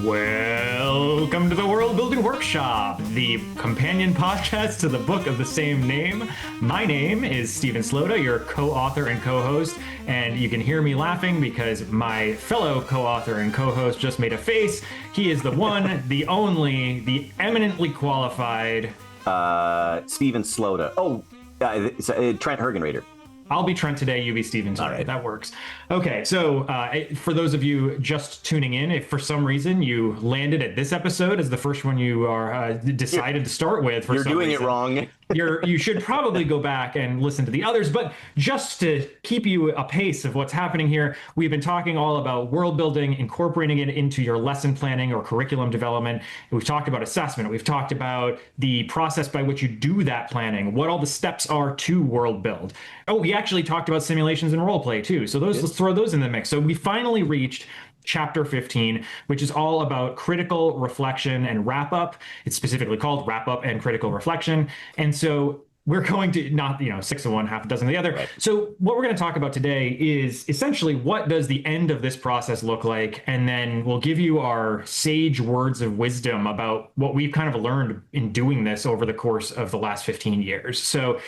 Welcome to the Worldbuilding Workshop, the companion podcast to the book of the same name. My name is Stephen Slota, your co-author and co-host, and you can hear me laughing because my fellow co-author and co-host just made a face. He is the one, the only, the eminently qualified... Stephen Slota. Trent Hergenrader. I'll be Trent today, you be Steven today. All right. That works. Okay, so for those of you just tuning in, if for some reason you landed at this episode as the first one you are decided to start with, for You're some doing reason, it wrong. you should probably go back and listen to the others. But just to keep you apace of what's happening here, we've been talking all about world building, incorporating it into your lesson planning or curriculum development. We've talked about assessment. We've talked about the process by which you do that planning, what all the steps are to world build. Oh, we actually talked about simulations and role play too. So let's throw those in the mix. So we finally reached Chapter 15, which is all about critical reflection and wrap up. It's specifically called wrap up and critical reflection. And so we're going to not, six of one, half a dozen of the other. Right. So what we're going to talk about today is essentially what does the end of this process look like? And then we'll give you our sage words of wisdom about what we've kind of learned in doing this over the course of the last 15 years. So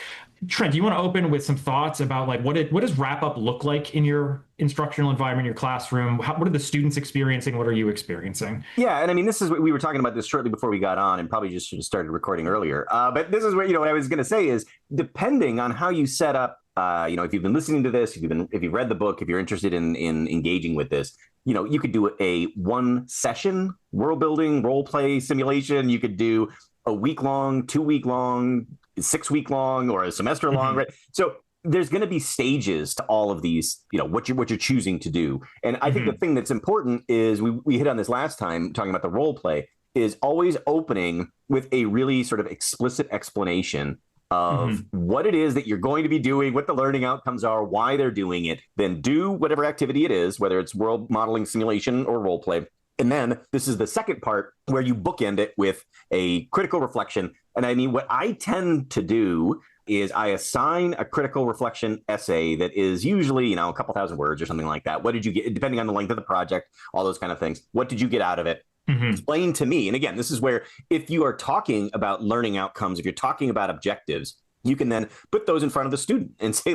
Trent, do you want to open with some thoughts about what does wrap up look like in your instructional environment, your classroom? What are the students experiencing? What are you experiencing? Yeah, and I mean, this is what we were talking about this shortly before we got on, and probably just should have started recording earlier. But this is where what I was going to say is, depending on how you set up, if you've been listening to this, if you've read the book, if you're interested in engaging with this, you could do a one session world building role play simulation. You could do a week long, 2 week long, 6 week long, or a semester long, right? So there's going to be stages to all of these, what you're choosing to do. And I think the thing that's important is we hit on this last time talking about the role play is always opening with a really sort of explicit explanation of what it is that you're going to be doing, what the learning outcomes are, why they're doing it, then do whatever activity it is, whether it's world modeling, simulation, or role play. And then this is the second part where you bookend it with a critical reflection. And I mean, what I tend to do is I assign a critical reflection essay that is usually, a couple thousand words or something like that. What did you get, depending on the length of the project, all those kind of things. What did you get out of it? Explain to me. And again, this is where if you are talking about learning outcomes, if you're talking about objectives, you can then put those in front of the student and say,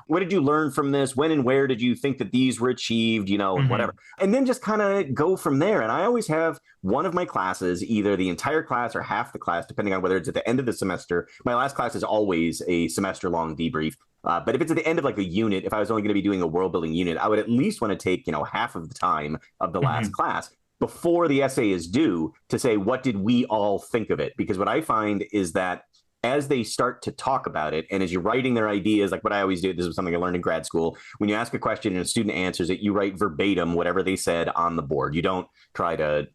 what did you learn from this? When and where did you think that these were achieved, whatever. And then just kind of go from there. And I always have one of my classes, either the entire class or half the class, depending on whether it's at the end of the semester. My last class is always a semester long debrief. But if it's at the end of a unit, if I was only going to be doing a world building unit, I would at least want to take, half of the time of the last class before the essay is due to say, what did we all think of it? Because what I find is that as they start to talk about it, and as you're writing their ideas, like what I always do, this is something I learned in grad school, when you ask a question and a student answers it, you write verbatim whatever they said on the board. You don't try to,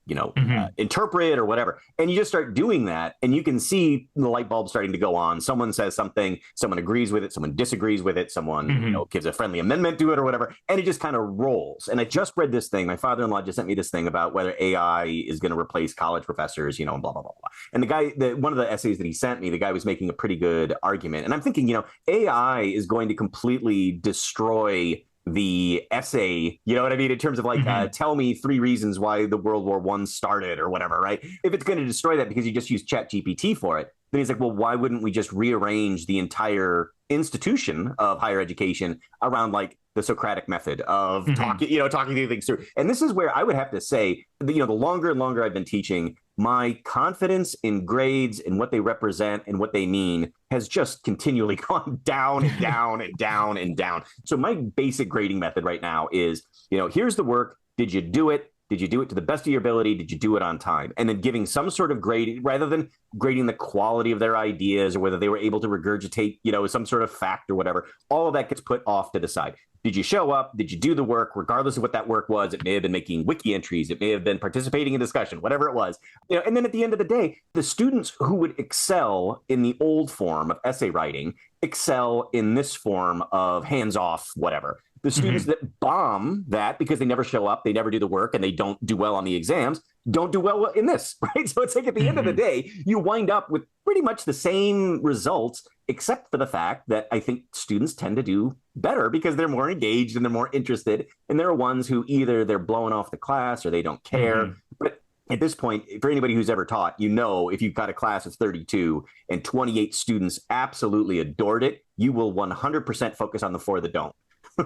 interpret or whatever. And you just start doing that, and you can see the light bulb starting to go on. Someone says something, someone agrees with it, someone disagrees with it, someone gives a friendly amendment to it or whatever, and it just kind of rolls. And I just read this thing. My father-in-law just sent me this thing about whether AI is going to replace college professors, and blah, blah, blah, blah. And one of the essays that he sent me, the guy was making a pretty good argument. And I'm thinking, AI is going to completely destroy the essay, you know what I mean? In terms of tell me 3 reasons why the World War I started or whatever, right? If it's going to destroy that because you just use ChatGPT for it, then he's like, well, why wouldn't we just rearrange the entire institution of higher education around the Socratic method of talking through things through? And this is where I would have to say, the longer and longer I've been teaching, my confidence in grades and what they represent and what they mean has just continually gone down and down and down and down. So my basic grading method right now is, here's the work. Did you do it? Did you do it to the best of your ability? Did you do it on time? And then giving some sort of grade, rather than grading the quality of their ideas or whether they were able to regurgitate, some sort of fact or whatever, all of that gets put off to the side. Did you show up? Did you do the work? Regardless of what that work was, it may have been making wiki entries. It may have been participating in discussion, whatever it was. And then at the end of the day, the students who would excel in the old form of essay writing excel in this form of hands-off, whatever. The students that bomb that because they never show up, they never do the work, and they don't do well on the exams, don't do well in this, right? So it's at the end of the day, you wind up with pretty much the same results, except for the fact that I think students tend to do better because they're more engaged and they're more interested. And there are ones who either they're blowing off the class or they don't care. But at this point, for anybody who's ever taught, if you've got a class of 32 and 28 students absolutely adored it, you will 100% focus on the 4 that don't.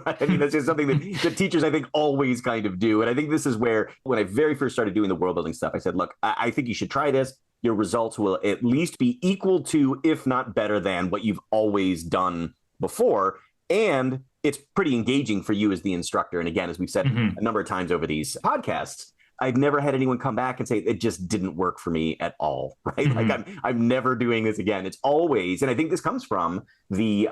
I mean, that's just something that teachers, I think, always kind of do. And I think this is where, when I very first started doing the world building stuff, I said, look, I think you should try this. Your results will at least be equal to, if not better than, what you've always done before. And it's pretty engaging for you as the instructor. And again, as we've said a number of times over these podcasts, I've never had anyone come back and say it just didn't work for me at all, right? Like I'm never doing this again. It's always, and I think this comes from the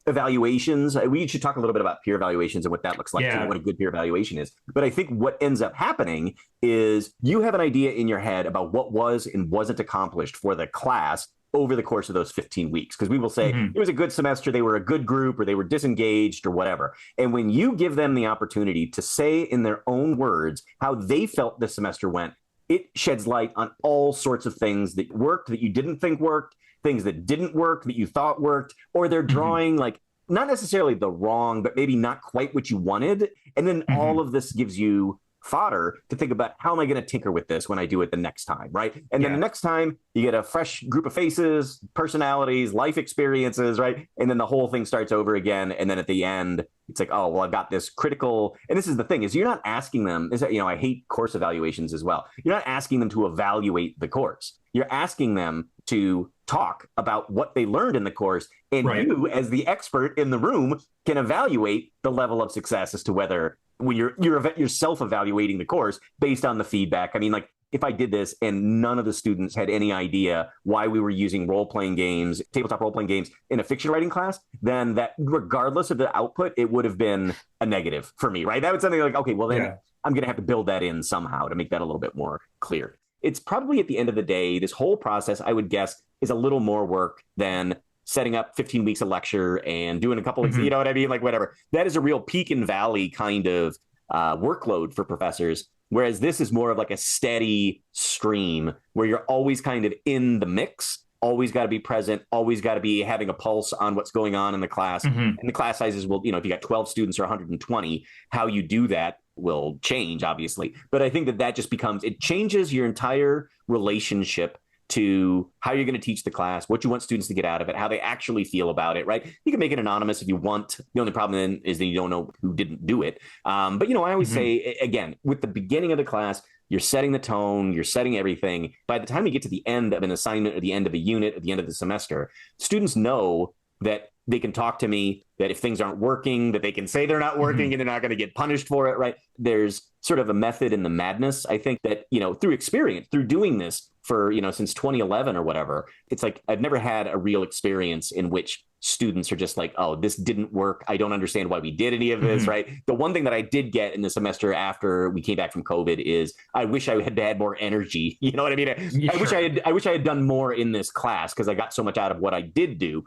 evaluations. We should talk a little bit about peer evaluations and what that looks like, too, what a good peer evaluation is. But I think what ends up happening is you have an idea in your head about what was and wasn't accomplished for the class over the course of those 15 weeks. Because we will say it was a good semester, they were a good group, or they were disengaged or whatever. And when you give them the opportunity to say in their own words how they felt the semester went, it sheds light on all sorts of things that worked, that you didn't think worked, things that didn't work, that you thought worked, or they're drawing like not necessarily the wrong, but maybe not quite what you wanted. And then all of this gives you fodder to think about, how am I going to tinker with this when I do it the next time, right? And then the next time you get a fresh group of faces, personalities, life experiences, right? And then the whole thing starts over again. And then at the end, it's like, oh, well, I've got this critical, and this is the thing, is you're not asking them, I hate course evaluations as well. You're not asking them to evaluate the course. You're asking them to talk about what they learned in the course. And you, as the expert in the room, can evaluate the level of success as to whether, when you're self-evaluating the course based on the feedback. I mean, like, if I did this and none of the students had any idea why we were using role-playing games, tabletop role-playing games in a fiction writing class, then that, regardless of the output, it would have been a negative for me, right? That was something like, okay, well, then I'm going to have to build that in somehow to make that a little bit more clear. It's probably, at the end of the day, this whole process, I would guess, is a little more work than setting up 15 weeks of lecture and doing a couple of, you know what I mean? Like, whatever. That is a real peak and valley kind of workload for professors. Whereas this is more of like a steady stream where you're always kind of in the mix, always got to be present, always got to be having a pulse on what's going on in the class. And the class sizes will, if you got 12 students or 120, how you do that will change, obviously. But I think that just becomes, it changes your entire relationship to how you're going to teach the class, what you want students to get out of it, how they actually feel about it, right? You can make it anonymous if you want. The only problem then is that you don't know who didn't do it. But, I always say, again, with the beginning of the class, you're setting the tone, you're setting everything. By the time you get to the end of an assignment or the end of a unit, at the end of the semester, students know that they can talk to me, that if things aren't working, that they can say they're not working and they're not going to get punished for it, right? There's sort of a method in the madness. I think that, through experience, through doing this for, since 2011 or whatever, it's like I've never had a real experience in which students are just like, oh, this didn't work. I don't understand why we did any of this, right? The one thing that I did get in the semester after we came back from COVID is I wish I had more energy. You know what I mean? I wish I had done more in this class because I got so much out of what I did do,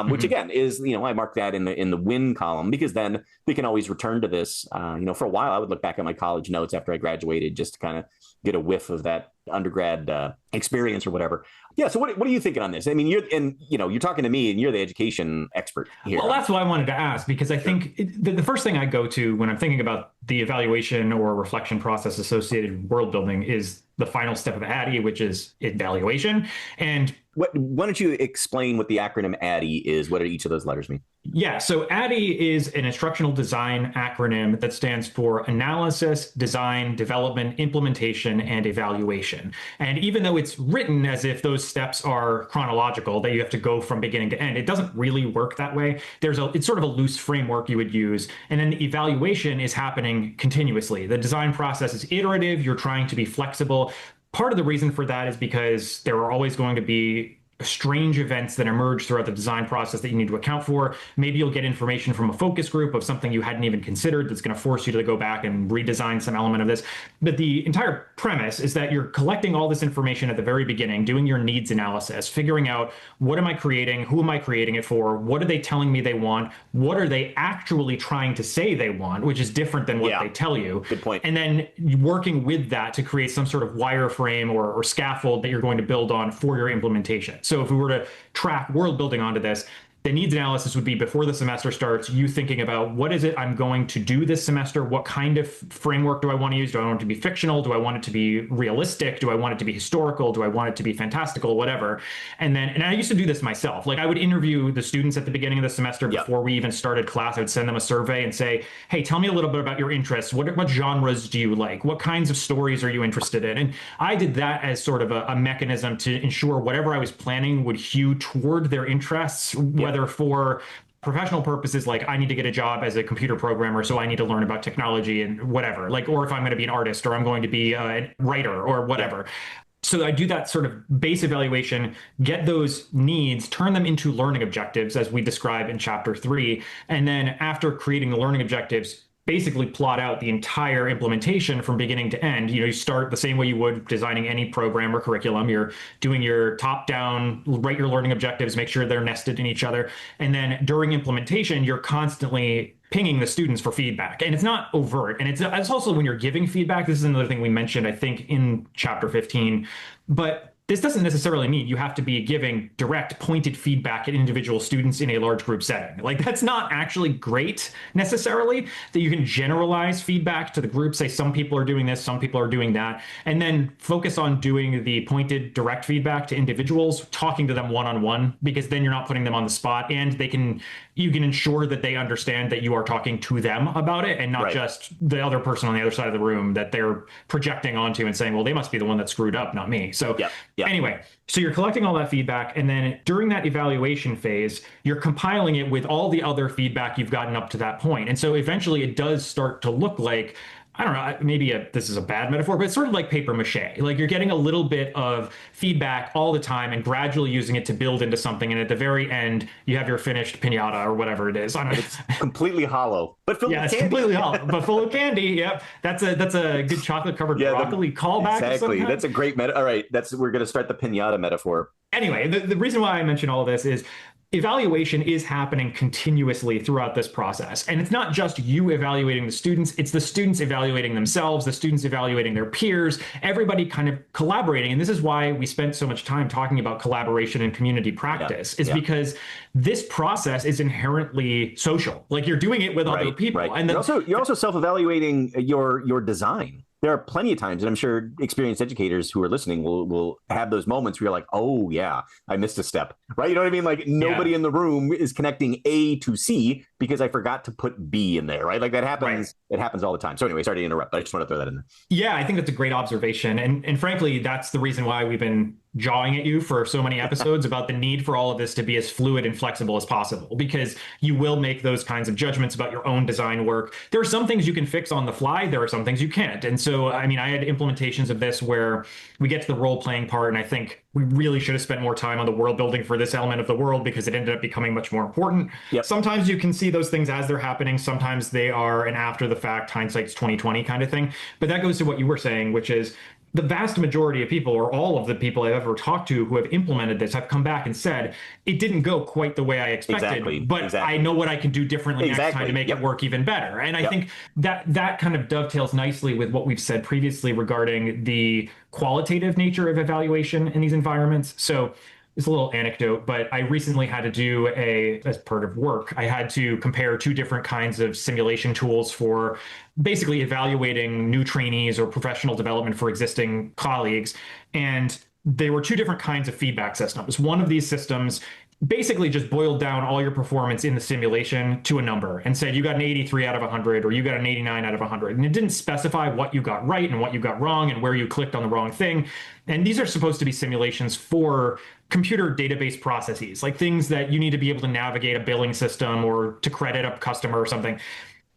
which again is, I mark that in the win column, because then we can always return to this. For a while, I would look back at my college notes after I graduated just to kind of get a whiff of that undergrad experience or whatever. Yeah. So what are you thinking on this? I mean, you're talking to me and you're the education expert here. Well, that's what I wanted to ask, because I think the first thing I go to when I'm thinking about the evaluation or reflection process associated with world building is the final step of ADDIE, which is evaluation. And why don't you explain what the acronym ADDIE is? What do each of those letters mean? Yeah, so ADDIE is an instructional design acronym that stands for Analysis, Design, Development, Implementation, and Evaluation. And even though it's written as if those steps are chronological, that you have to go from beginning to end, it doesn't really work that way. It's sort of a loose framework you would use. And then the evaluation is happening continuously. The design process is iterative. You're trying to be flexible. Part of the reason for that is because there are always going to be strange events that emerge throughout the design process that you need to account for. Maybe you'll get information from a focus group of something you hadn't even considered that's going to force you to go back and redesign some element of this. But the entire premise is that you're collecting all this information at the very beginning, doing your needs analysis, figuring out what am I creating, who am I creating it for, what are they telling me they want, what are they actually trying to say they want, which is different than what they tell you. Good point. And then working with that to create some sort of wireframe or scaffold that you're going to build on for your implementation. So if we were to track world building onto this, The needs analysis would be before the semester starts, you thinking about what is it I'm going to do this semester? What kind of framework do I want to use? Do I want it to be fictional? Do I want it to be realistic? Do I want it to be historical? Do I want it to be fantastical? Whatever. And I used to do this myself. Like I would interview the students at the beginning of the semester before we even started class. I would send them a survey and say, hey, tell me a little bit about your interests. What genres do you like? What kinds of stories are you interested in? And I did that as sort of a mechanism to ensure whatever I was planning would hew toward their interests, whether for professional purposes, like I need to get a job as a computer programmer, so I need to learn about technology and whatever, like, or if I'm going to be an artist or I'm going to be a writer or whatever. So I do that sort of base evaluation, get those needs, turn them into learning objectives, as we describe in chapter 3. And then after creating the learning objectives, basically plot out the entire implementation from beginning to end. You start the same way you would designing any program or curriculum. You're doing your top down, write your learning objectives, make sure they're nested in each other. And then during implementation, you're constantly pinging the students for feedback. And it's not overt. And it's also when you're giving feedback, this is another thing we mentioned, I think, in chapter 15, but this doesn't necessarily mean you have to be giving direct pointed feedback at individual students in a large group setting. Like that's not actually great necessarily, that you can generalize feedback to the group, say some people are doing this, some people are doing that, and then focus on doing the pointed direct feedback to individuals, talking to them one-on-one, because then you're not putting them on the spot and you can ensure that they understand that you are talking to them about it and not just the other person on the other side of the room that they're projecting onto and saying, well, they must be the one that screwed up, not me. So anyway, so you're collecting all that feedback, and then during that evaluation phase, you're compiling it with all the other feedback you've gotten up to that point. And so eventually it does start to look like, I don't know, maybe this is a bad metaphor, but it's sort of like paper mache. Like you're getting a little bit of feedback all the time and gradually using it to build into something. And at the very end, you have your finished pinata or whatever it is. I don't know. It's completely hollow, but filled with candy. It's completely hollow, but full of candy. Yep. That's a good chocolate covered broccoli callback. Exactly. That's a great All right. We're going to start the pinata metaphor. Anyway, the reason why I mention all of this is evaluation is happening continuously throughout this process. And it's not just you evaluating the students, it's the students evaluating themselves, the students evaluating their peers, everybody kind of collaborating. And this is why we spent so much time talking about collaboration and community practice, because this process is inherently social. Like you're doing it with other people. And then you're also self-evaluating your design. There are plenty of times, and I'm sure experienced educators who are listening will have those moments where you're like, oh, yeah, I missed a step, right? You know what I mean? Like nobody in the room is connecting A to C because I forgot to put B in there, right? Like that happens. It happens all the time. So anyway, sorry to interrupt, but I just want to throw that in there. Yeah, I think that's a great observation. And frankly, that's the reason why we've been jawing at you for so many episodes about the need for all of this to be as fluid and flexible as possible, because you will make those kinds of judgments about your own design work. There are some things you can fix on the fly. There are some things you can't. And so, I mean, I had implementations of this where we get to the role playing part, and I think we really should have spent more time on the world building for this element of the world because it ended up becoming much more important. Sometimes you can see those things as they're happening. Sometimes they are an after the fact, hindsight's 2020 kind of thing. But that goes to what you were saying, which is the vast majority of people, or all of the people I've ever talked to who have implemented this, have come back and said, it didn't go quite the way I expected, but I know what I can do differently next time to make it work even better. And I think that kind of dovetails nicely with what we've said previously regarding the qualitative nature of evaluation in these environments. So it's a little anecdote, but I recently had to do as part of work, I had to compare two different kinds of simulation tools for basically evaluating new trainees or professional development for existing colleagues. And they were two different kinds of feedback systems. One of these systems basically just boiled down all your performance in the simulation to a number and said you got an 83 out of 100 or you got an 89 out of 100. And it didn't specify what you got right and what you got wrong and where you clicked on the wrong thing. And these are supposed to be simulations for computer database processes, like things that you need to be able to navigate a billing system or to credit a customer or something.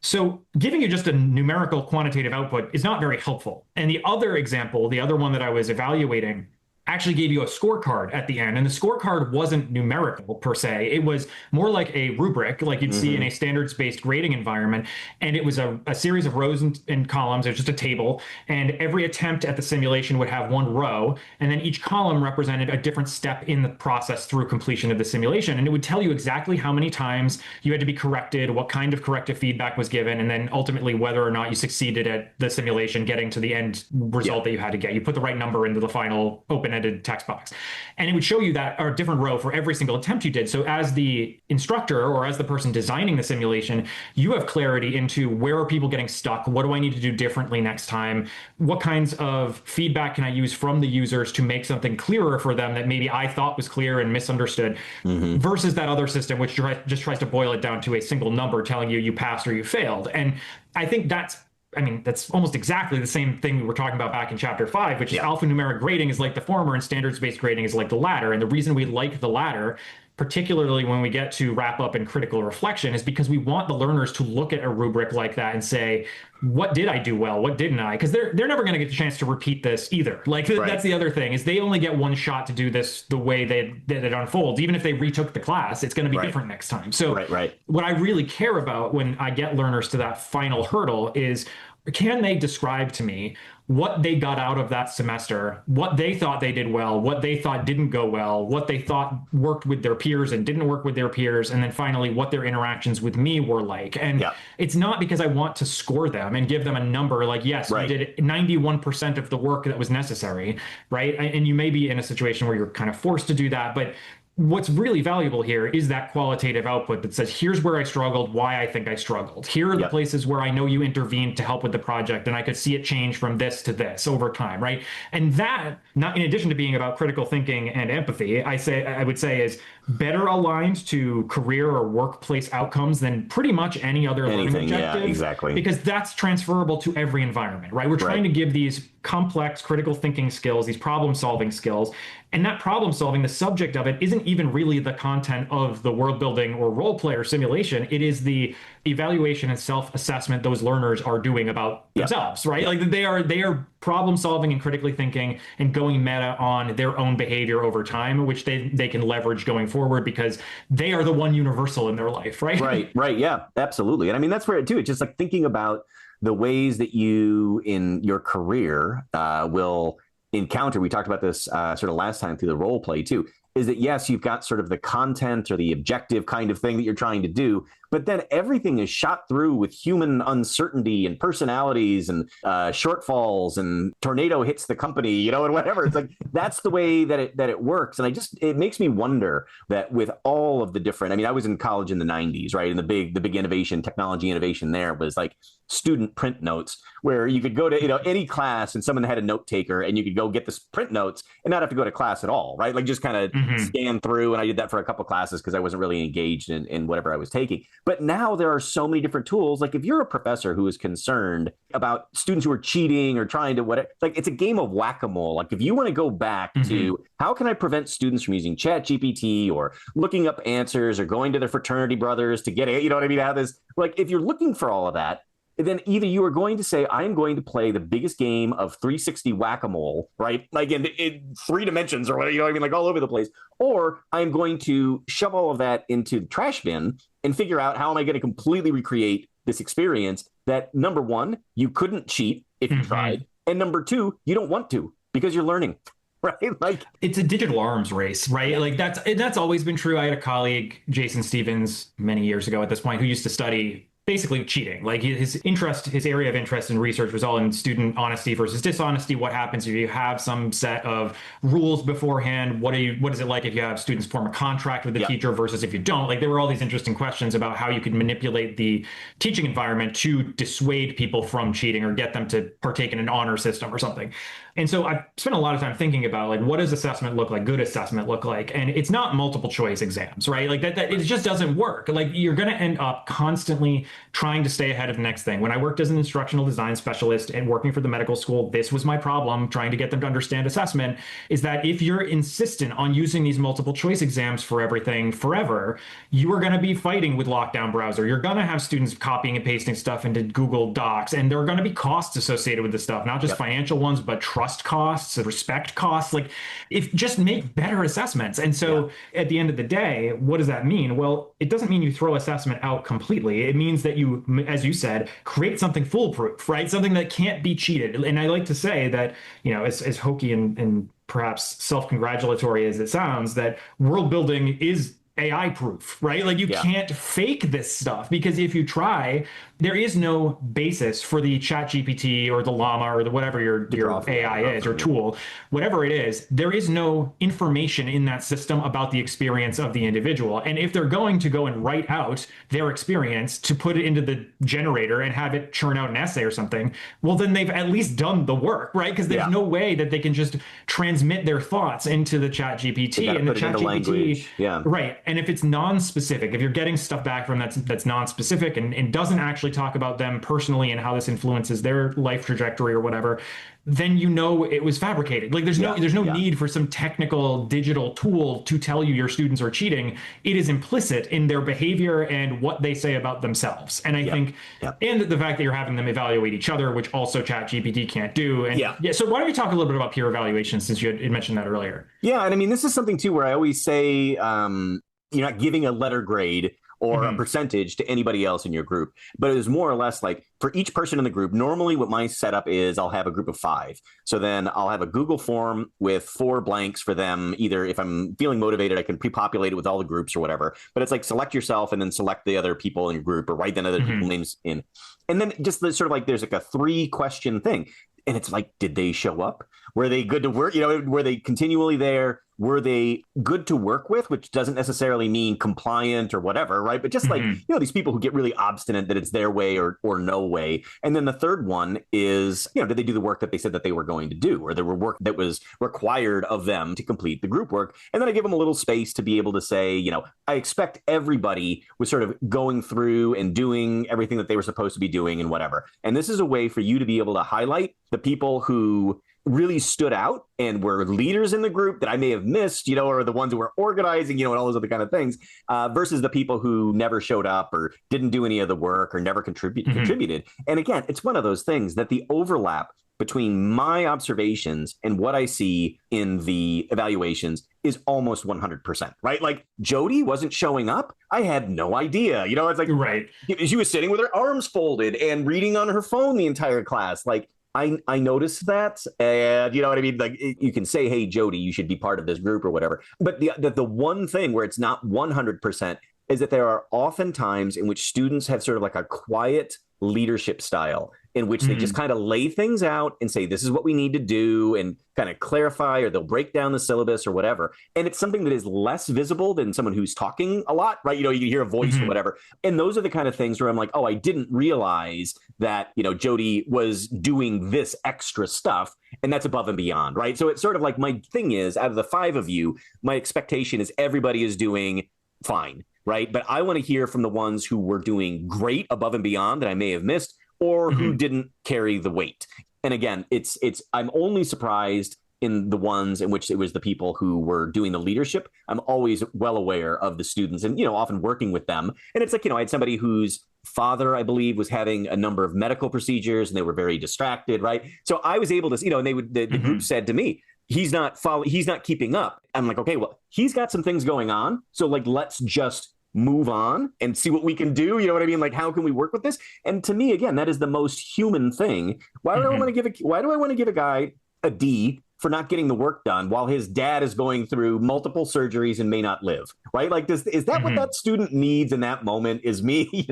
So giving you just a numerical quantitative output is not very helpful. And the other example, the other one that I was evaluating, actually gave you a scorecard at the end. And the scorecard wasn't numerical per se. It was more like a rubric, like you'd see in a standards-based grading environment. And it was a series of rows and columns. It was just a table. And every attempt at the simulation would have one row. And then each column represented a different step in the process through completion of the simulation. And it would tell you exactly how many times you had to be corrected, what kind of corrective feedback was given, and then ultimately whether or not you succeeded at the simulation getting to the end result that you had to get. You put the right number into the final open open-ended text box. And it would show you that, or a different row for every single attempt you did. So as the instructor or as the person designing the simulation, you have clarity into where are people getting stuck? What do I need to do differently next time? What kinds of feedback can I use from the users to make something clearer for them that maybe I thought was clear and misunderstood, versus that other system, which just tries to boil it down to a single number telling you you passed or you failed. And I think that's almost exactly the same thing we were talking about back in chapter 5, which is alphanumeric grading is like the former and standards-based grading is like the latter. And the reason we like the latter, particularly when we get to wrap up and critical reflection, is because we want the learners to look at a rubric like that and say, what did I do well? What didn't I? Because they're never going to get the chance to repeat this either. Like that's the other thing, is they only get one shot to do this the way that it unfolds. Even if they retook the class, it's going to be different next time. So what I really care about when I get learners to that final hurdle is, can they describe to me what they got out of that semester, what they thought they did well, what they thought didn't go well, what they thought worked with their peers and didn't work with their peers, and then finally what their interactions with me were like. And it's not because I want to score them and give them a number like, yes, you did 91% of the work that was necessary, right? And you may be in a situation where you're kind of forced to do that, but what's really valuable here is that qualitative output that says, here's where I struggled, why I think I struggled. Here are the places where I know you intervened to help with the project, and I could see it change from this to this over time, right? And that, not in addition to being about critical thinking and empathy, I would say is better aligned to career or workplace outcomes than pretty much any other learning objective. Yeah, exactly. Because that's transferable to every environment, right? We're trying to give these complex critical thinking skills, these problem solving skills. And that problem solving, the subject of it isn't even really the content of the world building or role player simulation. It is the evaluation and self-assessment those learners are doing about themselves, right? Like they are problem solving and critically thinking and going meta on their own behavior over time, which they can leverage going forward because they are the one universal in their life, right? Right. Yeah, absolutely. And I mean, that's where it's just like thinking about the ways that you in your career will encounter. We talked about this sort of last time through the role play too, is that yes, you've got sort of the content or the objective kind of thing that you're trying to do, but then everything is shot through with human uncertainty and personalities and shortfalls, and tornado hits the company, and whatever. It's like, that's the way that it works. And it makes me wonder that with all of the different, I mean, I was in college in the 90s, right? And the big innovation, technology innovation there was like student print notes, where you could go to, any class and someone had a note taker and you could go get the print notes and not have to go to class at all, right? Like just kind of scan through. And I did that for a couple classes because I wasn't really engaged in whatever I was taking. But now there are so many different tools. Like if you're a professor who is concerned about students who are cheating or trying to like it's a game of whack-a-mole. Like if you want to go back to how can I prevent students from using ChatGPT or looking up answers or going to their fraternity brothers to get it, how this, like if you're looking for all of that, then either you are going to say, I'm going to play the biggest game of 360 whack-a-mole, right? Like in 3 dimensions or whatever, like all over the place. Or I'm going to shove all of that into the trash bin and figure out how am I going to completely recreate this experience that, number one, you couldn't cheat if you tried. And number 2, you don't want to because you're learning. Right? Like it's a digital arms race, right? Like that's always been true. I had a colleague, Jason Stevens, many years ago at this point, who used to study basically cheating. Like his area of interest in research was all in student honesty versus dishonesty. What happens if you have some set of rules beforehand? What is it like if you have students form a contract with the teacher versus if you don't? Like there were all these interesting questions about how you could manipulate the teaching environment to dissuade people from cheating or get them to partake in an honor system or something. And so I spent a lot of time thinking about like, what does assessment look like? Good assessment look like? And it's not multiple choice exams, right? Like that it just doesn't work. Like you're going to end up constantly trying to stay ahead of the next thing. When I worked as an instructional design specialist and working for the medical school, this was my problem trying to get them to understand assessment, is that if you're insistent on using these multiple choice exams for everything forever, you are going to be fighting with lockdown browser. You're going to have students copying and pasting stuff into Google Docs, and there are going to be costs associated with this stuff, not just financial ones, but trust costs, respect costs. Like if just make better assessments. And so at the end of the day, what does that mean? Well, it doesn't mean you throw assessment out completely. It means that you, as you said, create something foolproof, right? Something that can't be cheated. And I like to say that, as hokey and perhaps self-congratulatory as it sounds, that world building is AI proof, right? Like you Yeah. can't fake this stuff because if you try, there is no basis for the chat GPT or the llama or the whatever To draw your from, yeah, to AI draw is or from, yeah. tool, whatever it is, there is no information in that system about the experience of the individual. And if they're going to go and write out their experience to put it into the generator and have it churn out an essay or something, well, then they've at least done the work, right? Because there's Yeah. no way that they can just transmit their thoughts into the chat They GPT got to and the put it chat into GPT, language. Yeah. right. And if it's non-specific, if you're getting stuff back from that's non-specific and doesn't actually talk about them personally and how this influences their life trajectory or whatever, then you know it was fabricated. Like Yeah. there's no Yeah. need for some technical digital tool to tell you your students are cheating. It is implicit in their behavior and what they say about themselves. And I think Yep. and the fact that you're having them evaluate each other, which also ChatGPT can't do. And Yeah. so why don't we talk a little bit about peer evaluation since you had mentioned that earlier? Yeah, and I mean, this is something too where I always say you're not giving a letter grade or a percentage to anybody else in your group, but it is more or less like for each person in the group. Normally, what my setup is, I'll have a group of 5. So then I'll have a Google form with 4 blanks for them. Either if I'm feeling motivated, I can pre-populate it with all the groups or whatever. But it's like select yourself and then select the other people in your group or write down other people's names in. And then just the, sort of like there's like a 3-question thing. And it's like, did they show up? Were they good to work? Were they continually there? Were they good to work with? Which doesn't necessarily mean compliant or whatever, right? But just like, these people who get really obstinate that it's their way or no way. And then the third one is, did they do the work that they said that they were going to do? Or there were work that was required of them to complete the group work. And then I give them a little space to be able to say, I expect everybody was sort of going through and doing everything that they were supposed to be doing and whatever. And this is a way for you to be able to highlight the people who really stood out and were leaders in the group that I may have missed, or the ones who were organizing, and all those other kind of things, versus the people who never showed up or didn't do any of the work or never contributed. And again, it's one of those things that the overlap between my observations and what I see in the evaluations is almost 100%, right? Like Jody wasn't showing up. I had no idea. It's like, right. She was sitting with her arms folded and reading on her phone the entire class. Like, I noticed that, and you know what I mean? Like you can say, hey, Jody, you should be part of this group or whatever. But the one thing where it's not 100% is that there are often times in which students have sort of like a quiet leadership style in which they just kind of lay things out and say, this is what we need to do, and kind of clarify, or they'll break down the syllabus or whatever. And it's something that is less visible than someone who's talking a lot, right? You can hear a voice or whatever. And those are the kind of things where I'm like, oh, I didn't realize that, Jody was doing this extra stuff, and that's above and beyond, right? So it's sort of like my thing is, out of the 5 of you, my expectation is everybody is doing fine, right? But I want to hear from the ones who were doing great above and beyond that I may have missed, or who didn't carry the weight. And again, I'm only surprised in the ones in which it was the people who were doing the leadership. I'm always well aware of the students and, often working with them. And it's like, I had somebody whose father, I believe, was having a number of medical procedures and they were very distracted, right? So I was able to, and they would, the group said to me, he's not keeping up. I'm like, okay, well, he's got some things going on. So like, let's just move on and see what we can do. You know what I mean? Like, how can we work with this? And to me, again, that is the most human thing. Why do I want to give a guy a D for not getting the work done while his dad is going through multiple surgeries and may not live, right? Like, is that what that student needs in that moment? Is me,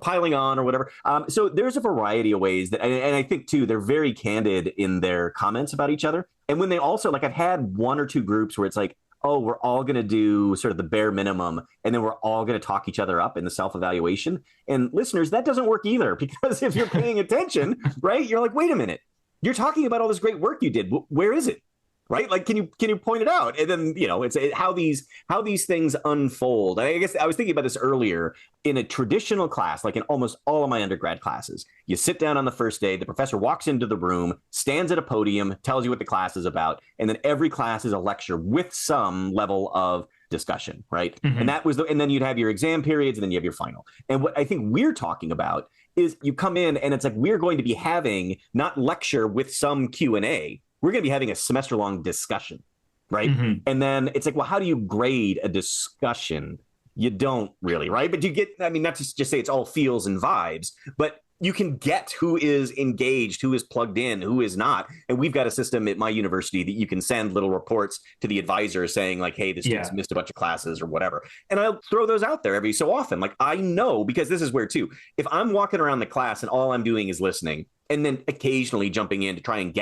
piling on or whatever? So there's a variety of ways that, and I think too, they're very candid in their comments about each other. And when they also, like, I've had 1 or 2 groups where it's like, oh, we're all going to do sort of the bare minimum, and then we're all going to talk each other up in the self-evaluation. And listeners, that doesn't work either, because if you're paying attention, right, you're like, wait a minute, you're talking about all this great work you did. Where is it? Right? Like, can you point it out? And then, it's how these things unfold. And I guess I was thinking about this earlier. In a traditional class, like in almost all of my undergrad classes, you sit down on the first day, the professor walks into the room, stands at a podium, tells you what the class is about, and then every class is a lecture with some level of discussion, right? And and then you'd have your exam periods, and then you have your final. And what I think we're talking about is you come in and it's like, we're going to be having not lecture with some Q&A. We're going to be having a semester-long discussion, right? And then it's like, well, how do you grade a discussion? You don't really, right? But you get, not to just say it's all feels and vibes, but you can get who is engaged, who is plugged in, who is not. And we've got a system at my university that you can send little reports to the advisor saying like, hey, the student's missed a bunch of classes or whatever. And I'll throw those out there every so often. Like, I know, because this is where too, if I'm walking around the class and all I'm doing is listening and then occasionally jumping in to try and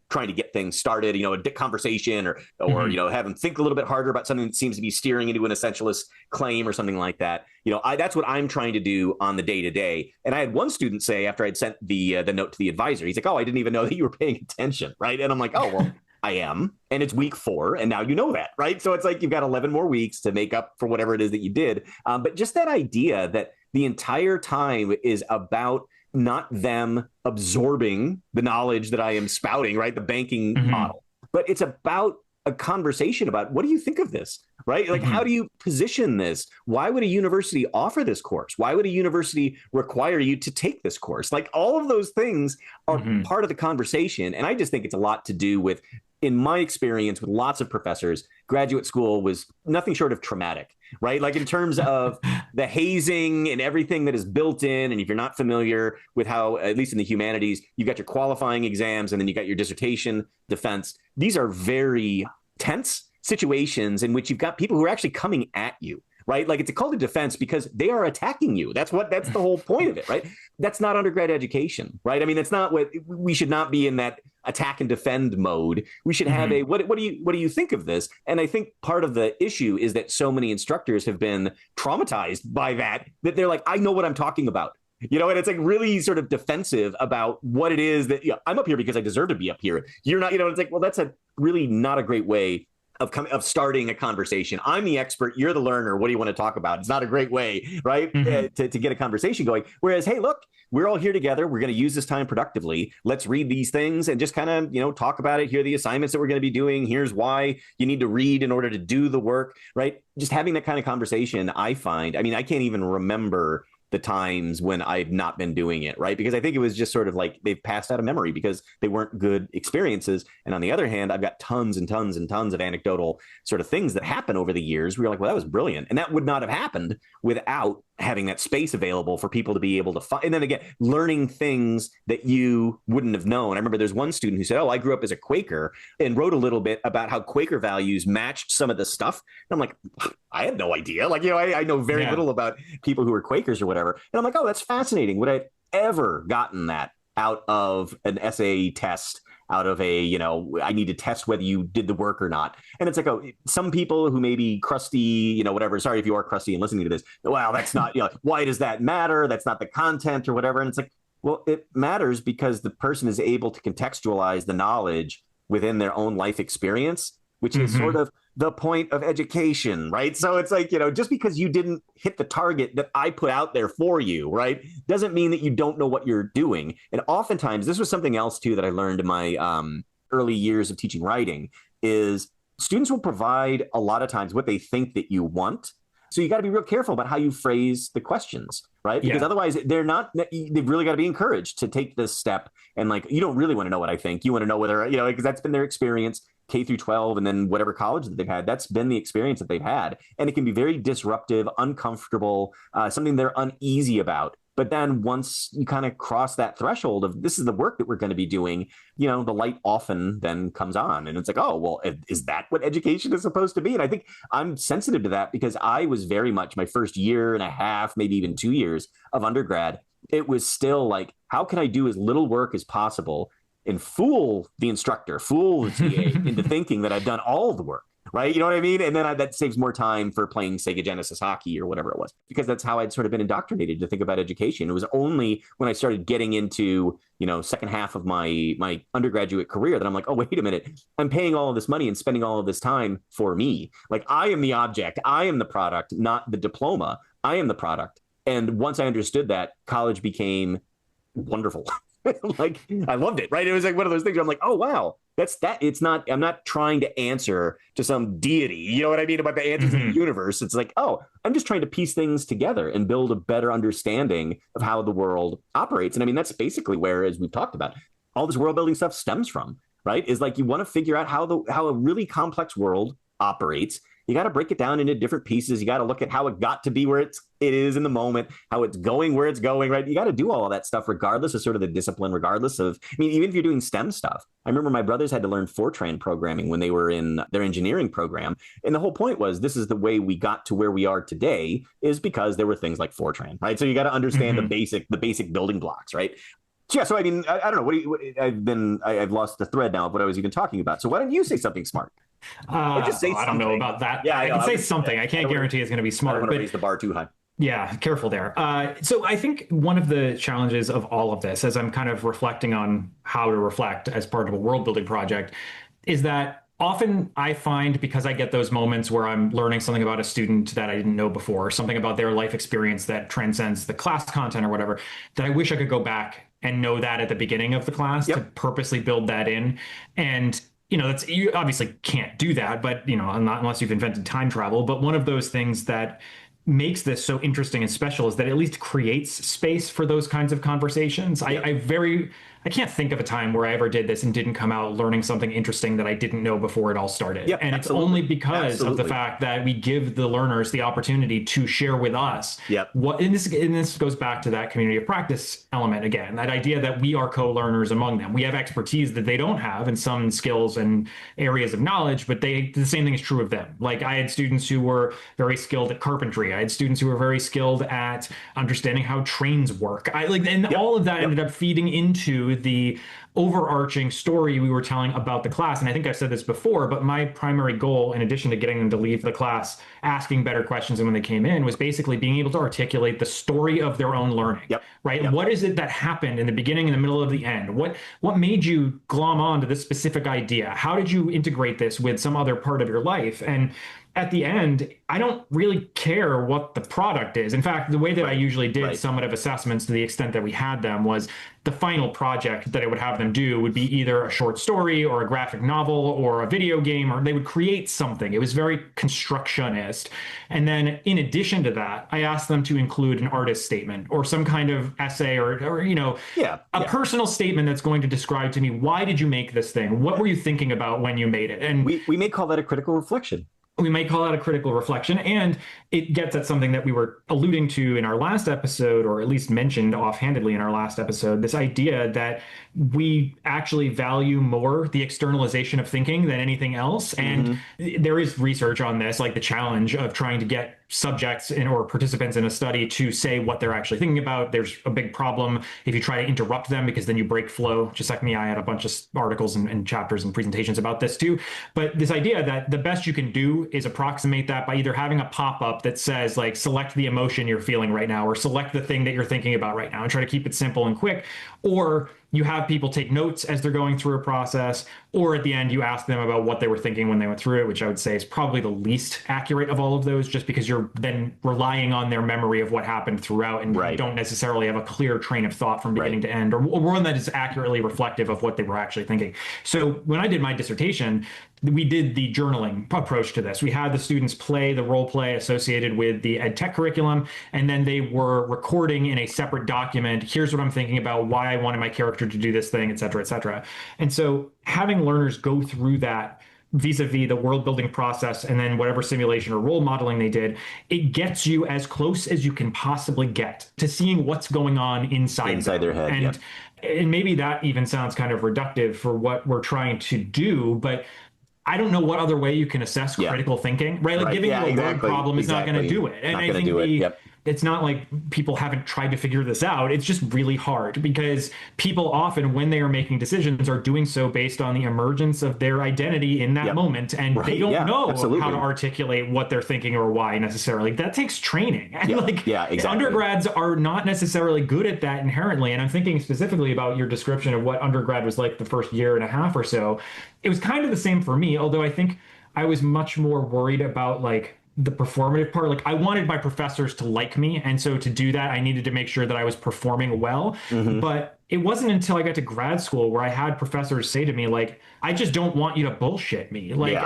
trying to get things started, a conversation or have them think a little bit harder about something that seems to be steering into an essentialist claim or something like that. That's what I'm trying to do on the day to day. And I had one student say after I'd sent the note to the advisor, he's like, oh, I didn't even know that you were paying attention. Right. And I'm like, oh, well, I am. And it's week 4. And now you know that. Right. So it's like you've got 11 more weeks to make up for whatever it is that you did. But just that idea that the entire time is about not them absorbing the knowledge that I am spouting, right? The banking model, but it's about a conversation about what do you think of this, right? Like, how do you position this? Why would a university offer this course? Why would a university require you to take this course? Like, all of those things are part of the conversation. And I just think it's a lot to do with, in my experience with lots of professors, graduate school was nothing short of traumatic, right? Like, in terms of the hazing and everything that is built in. And if you're not familiar with how, at least in the humanities, you've got your qualifying exams and then you got your dissertation defense. These are very tense situations in which you've got people who are actually coming at you, right? Like, it's called a defense because they are attacking you. That's the whole point of it, right? That's not undergrad education, right? I mean, that's not what we should not be in, that attack and defend mode. We should have a, what do you think of this? And I think part of the issue is that so many instructors have been traumatized by that they're like, I know what I'm talking about. And it's like really sort of defensive about what it is that I'm up here because I deserve to be up here. You're not, it's like, well, that's a really not a great way of starting a conversation. I'm the expert, you're the learner. What do you want to talk about? It's not a great way, right? To get a conversation going. Whereas, hey, look, we're all here together. We're going to use this time productively. Let's read these things and just kind of, talk about it. Here are the assignments that we're going to be doing. Here's why you need to read in order to do the work, right? Just having that kind of conversation, I find, I can't even remember the times when I've not been doing it, right? Because I think it was just sort of like they've passed out of memory because they weren't good experiences. And on the other hand, I've got tons and tons and tons of anecdotal sort of things that happen over the years. We were like, well, that was brilliant. And that would not have happened without having that space available for people to be able to find. And then again, learning things that you wouldn't have known. I remember there's one student who said, oh, I grew up as a Quaker, and wrote a little bit about how Quaker values matched some of the stuff. And I'm like, I had no idea. Like, I know very little about people who are Quakers or whatever. And I'm like, oh, that's fascinating. Would I have ever gotten that out of an essay test, out of a, I need to test whether you did the work or not. And it's like, oh, some people who may be crusty, whatever, sorry if you are crusty and listening to this, well, that's not, why does that matter? That's not the content or whatever. And it's like, well, it matters because the person is able to contextualize the knowledge within their own life experience, which is sort of the point of education, right? So it's like, just because you didn't hit the target that I put out there for you, right, doesn't mean that you don't know what you're doing. And oftentimes, this was something else too that I learned in my early years of teaching writing, is students will provide a lot of times what they think that you want. So you got to be real careful about how you phrase the questions, right? Because otherwise they've really got to be encouraged to take this step. And like, you don't really want to know what I think. You want to know whether, because that's been their experience. K through 12 and then whatever college that they've had, that's been the experience that they've had. And it can be very disruptive, uncomfortable, something they're uneasy about. But then once you kind of cross that threshold of this is the work that we're going to be doing, the light often then comes on. And it's like, oh, well, is that what education is supposed to be? And I think I'm sensitive to that because I was very much my first year and a half, maybe even 2 years of undergrad. It was still like, how can I do as little work as possible and fool the instructor, fool the TA into thinking that I've done all the work, right? You know what I mean? And then that saves more time for playing Sega Genesis hockey or whatever it was, because that's how I'd sort of been indoctrinated to think about education. It was only when I started getting into, second half of my undergraduate career that I'm like, oh, wait a minute, I'm paying all of this money and spending all of this time for me. Like, I am the object, I am the product, not the diploma. I am the product. And once I understood that, college became wonderful. Like, I loved it, right? It was like one of those things where I'm like, oh, wow, that's that. It's not, I'm not trying to answer to some deity, you know what I mean, about the answers of the universe. It's like, oh, I'm just trying to piece things together and build a better understanding of how the world operates. And I mean, that's basically where, as we've talked about, all this world building stuff stems from, right? Is like, you want to figure out how a really complex world operates. you got to break it down into different pieces. You got to look at how it got to be where it is in the moment, how it's going where it's going, right? You got to do all of that stuff regardless of sort of the discipline, regardless of, I mean, even if you're doing STEM stuff. I remember my brothers had to learn Fortran programming when they were in their engineering program. And the whole point was, this is the way we got to where we are today, is because there were things like Fortran, right? So you got to understand the basic building blocks, right? Yeah, so I mean, I don't know. I've lost the thread now of what I was even talking about. So why don't you say something smart? Or just say something. I don't know about that. Yeah, I can say something. I can't guarantee it's going to be smart. I don't want to raise the bar too high. Yeah, careful there. So I think one of the challenges of all of this, as I'm kind of reflecting on how to reflect as part of a world building project, is that often I find, because I get those moments where I'm learning something about a student that I didn't know before, something about their life experience that transcends the class content or whatever, that I wish I could go back and know that at the beginning of the class to purposely build that in. And that's, you obviously can't do that, but not unless you've invented time travel. But one of those things that makes this so interesting and special is that it at least creates space for those kinds of conversations. I can't think of a time where I ever did this and didn't come out learning something interesting that I didn't know before it all started. And it's only because of the fact that we give the learners the opportunity to share with us what, and this goes back to that community of practice element again, that idea that we are co-learners among them. We have expertise that they don't have in some skills and areas of knowledge, but the same thing is true of them. Like, I had students who were very skilled at carpentry. I had students who were very skilled at understanding how trains work. All of that ended up feeding into the overarching story we were telling about the class. And I think I've said this before, but my primary goal, in addition to getting them to leave the class asking better questions than when they came in, was basically being able to articulate the story of their own learning. Right? What is it that happened in the beginning, in the middle, of the end? What made you glom on to this specific idea? How did you integrate this with some other part of your life? And at the end, I don't really care what the product is. In fact, the way that I usually did summative assessments, to the extent that we had them, was the final project that I would have them do would be either a short story or a graphic novel or a video game, or they would create something. It was very constructionist. And then in addition to that, I asked them to include an artist statement or some kind of essay or a personal statement that's going to describe to me, why did you make this thing? What were you thinking about when you made it? And we may call that a critical reflection. We may call it a critical reflection, and it gets at something that we were alluding to in our last episode, or at least mentioned offhandedly in our last episode, this idea that we actually value more the externalization of thinking than anything else. And there is research on this, like the challenge of trying to get subjects or participants in a study to say what they're actually thinking about. There's a big problem if you try to interrupt them, because then you break flow. Just like me, I had a bunch of articles and chapters and presentations about this too. But this idea that the best you can do is approximate that by either having a pop-up that says, like, select the emotion you're feeling right now, or select the thing that you're thinking about right now, and try to keep it simple and quick. Or you have people take notes as they're going through a process, or at the end you ask them about what they were thinking when they went through it, which I would say is probably the least accurate of all of those, just because you're then relying on their memory of what happened throughout, and you don't necessarily have a clear train of thought from beginning to end, or one that is accurately reflective of what they were actually thinking. So when I did my dissertation, we did the journaling approach to this. We had the students play the role play associated with the ed tech curriculum, and then they were recording in a separate document, here's what I'm thinking about, why I wanted my character to do this thing, et cetera, et cetera. And so having learners go through that vis-a-vis the world building process, and then whatever simulation or role modeling they did, it gets you as close as you can possibly get to seeing what's going on inside their head. And maybe that even sounds kind of reductive for what we're trying to do, but I don't know what other way you can assess critical thinking, right? Like giving you a word problem is not going to do it. And I think it's not like people haven't tried to figure this out. It's just really hard, because people often, when they are making decisions, are doing so based on the emergence of their identity in that moment. And they don't know how to articulate what they're thinking or why necessarily. That takes training. And undergrads are not necessarily good at that inherently. And I'm thinking specifically about your description of what undergrad was like the first year and a half or so. It was kind of the same for me, although I think I was much more worried about like the performative part. Like, I wanted my professors to like me, and so to do that I needed to make sure that I was performing well. But it wasn't until I got to grad school where I had professors say to me, like, I just don't want you to bullshit me. Like,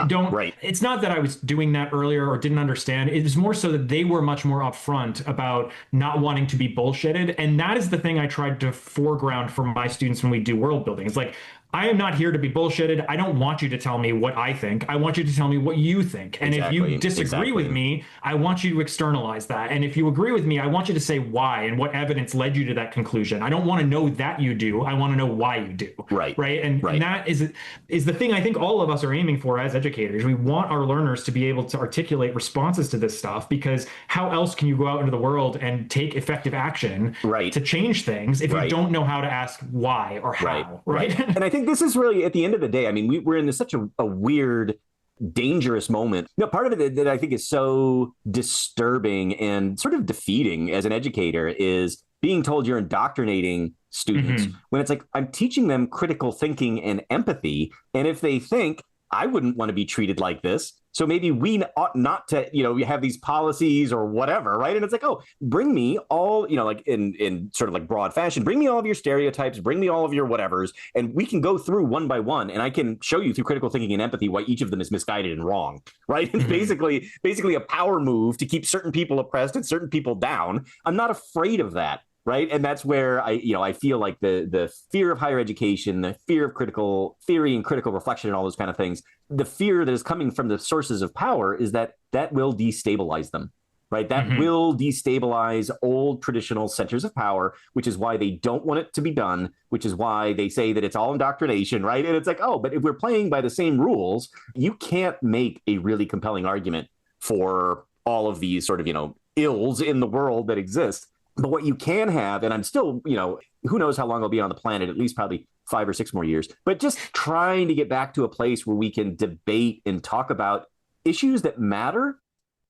it's not that I was doing that earlier or didn't understand. It was more so that they were much more upfront about not wanting to be bullshitted. And that is the thing I tried to foreground for my students when we do world building. It's like, I am not here to be bullshitted. I don't want you to tell me what I think. I want you to tell me what you think. And if you Exactly. disagree with Exactly. me, I want you to externalize that. And if you agree with me, I want you to say why and what evidence led you to that conclusion. I don't want to know that you do. I want to know why you do. Right. Right. And Right. that is the thing I think all of us are aiming for as educators. We want our learners to be able to articulate responses to this stuff, because how else can you go out into the world and take effective action Right. to change things if you Right. don't know how to ask why or Right. how, Right. right? And I think this is really at the end of the day, I mean, we're in such a weird, dangerous moment. Part of it that I think is so disturbing and sort of defeating as an educator is being told you're indoctrinating students when it's like, I'm teaching them critical thinking and empathy. And if they think, I wouldn't want to be treated like this, so maybe we ought not to, have these policies or whatever, right? And it's like, oh, bring me all, like in sort of like broad fashion, bring me all of your stereotypes, bring me all of your whatevers, and we can go through one by one, and I can show you through critical thinking and empathy why each of them is misguided and wrong, right? It's basically a power move to keep certain people oppressed and certain people down. I'm not afraid of that. Right. And that's where I feel like the fear of higher education, the fear of critical theory and critical reflection and all those kind of things, the fear that is coming from the sources of power is that will destabilize them. Right. That will destabilize old traditional centers of power, which is why they don't want it to be done, which is why they say that it's all indoctrination. Right. And it's like, oh, but if we're playing by the same rules, you can't make a really compelling argument for all of these sort of, ills in the world that exist. But what you can have, and I'm still, who knows how long I'll be on the planet, at least probably 5 or 6 more years, but just trying to get back to a place where we can debate and talk about issues that matter.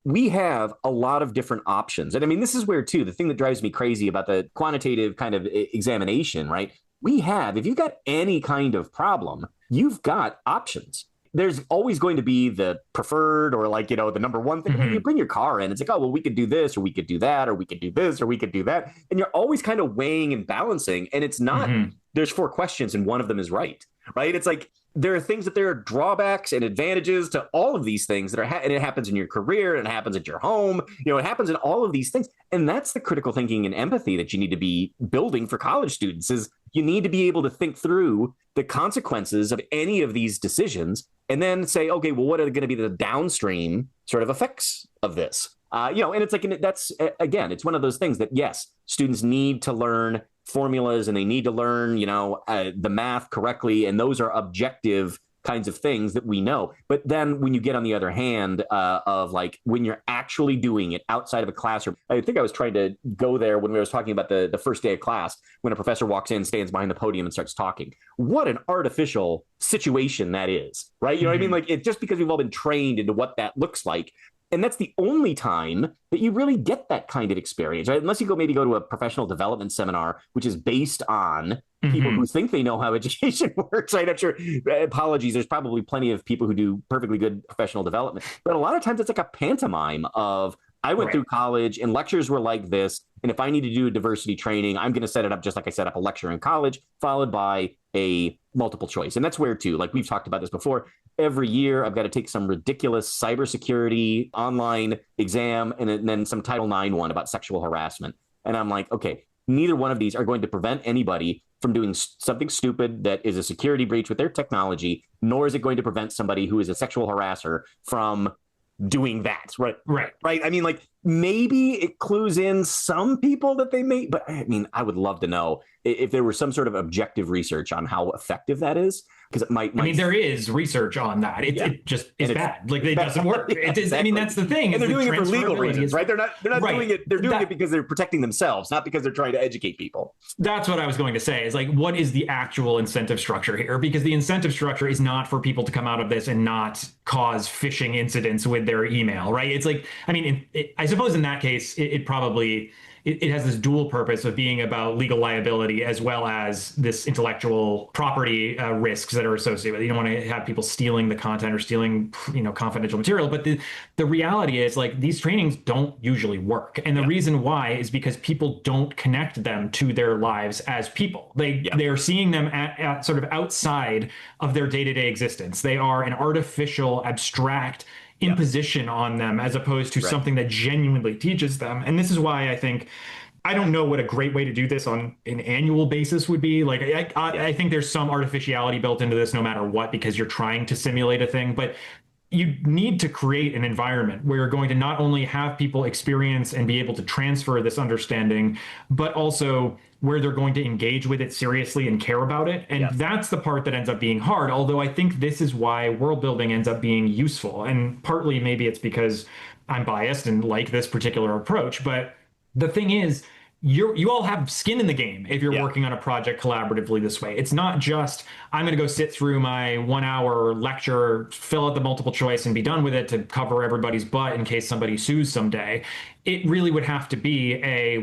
We have a lot of different options. And I mean, this is where, too, the thing that drives me crazy about the quantitative kind of examination, right? If you've got any kind of problem, you've got options. There's always going to be the preferred or the number one thing. You bring your car in, it's like, oh, well, we could do this or we could do that or we could do this or we could do that. And you're always kind of weighing and balancing. And it's not, there's 4 questions and one of them is right? It's like, there are things that there are drawbacks and advantages to all of these things that are, and it happens in your career and it happens at your home, it happens in all of these things. And that's the critical thinking and empathy that you need to be building for college students is you need to be able to think through the consequences of any of these decisions and then say, okay, well, what are going to be the downstream sort of effects of this? And it's like, that's, again, it's one of those things that, yes, students need to learn formulas and they need to learn, the math correctly. And those are objective kinds of things that we know. But then when you get on the other hand of when you're actually doing it outside of a classroom, I think I was trying to go there when we was talking about the first day of class, when a professor walks in, stands behind the podium and starts talking. What an artificial situation that is, right? You know what I mean? It's just because we've all been trained into what that looks like. And that's the only time that you really get that kind of experience, right? Unless you maybe go to a professional development seminar, which is based on people who think they know how education works, right? I'm sure, apologies, there's probably plenty of people who do perfectly good professional development. But a lot of times it's like a pantomime of, I went through college and lectures were like this. And if I need to do a diversity training, I'm going to set it up just like I set up a lecture in college, followed by a multiple choice. And that's where, too, like we've talked about this before, every year I've got to take some ridiculous cybersecurity online exam and then some Title IX one about sexual harassment. And I'm like, okay, neither one of these are going to prevent anybody from doing something stupid that is a security breach with their technology, nor is it going to prevent somebody who is a sexual harasser from doing that. Right. I mean, maybe it clues in some people that they may, but I mean, I would love to know if there were some sort of objective research on how effective that is. Because it might. I mean, there is research on that. It just is bad. It doesn't work. Yeah, exactly. I mean, that's the thing. And they're doing it for legal reasons, right? They're not doing it. They're doing it because they're protecting themselves, not because they're trying to educate people. That's what I was going to say. Is what is the actual incentive structure here? Because the incentive structure is not for people to come out of this and not cause phishing incidents with their email, right? It's I suppose in that case, it probably. It has this dual purpose of being about legal liability as well as this intellectual property risks that are associated with it. You don't want to have people stealing the content or stealing, confidential material. But the reality is these trainings don't usually work. And the reason why is because people don't connect them to their lives as people. They are seeing them at sort of outside of their day-to-day existence. They are an artificial, abstract imposition on them as opposed to something that genuinely teaches them. And this is why I think I don't know what a great way to do this on an annual basis would be. Like, I think there's some artificiality built into this no matter what, because you're trying to simulate a thing. But you need to create an environment where you're going to not only have people experience and be able to transfer this understanding, but also where they're going to engage with it seriously and care about it. And that's the part that ends up being hard. Although I think this is why world building ends up being useful. And partly maybe it's because I'm biased and like this particular approach. But the thing is, you all have skin in the game if you're working on a project collaboratively this way. It's not just I'm going to go sit through my 1 hour lecture, fill out the multiple choice, and be done with it to cover everybody's butt in case somebody sues someday. It really would have to be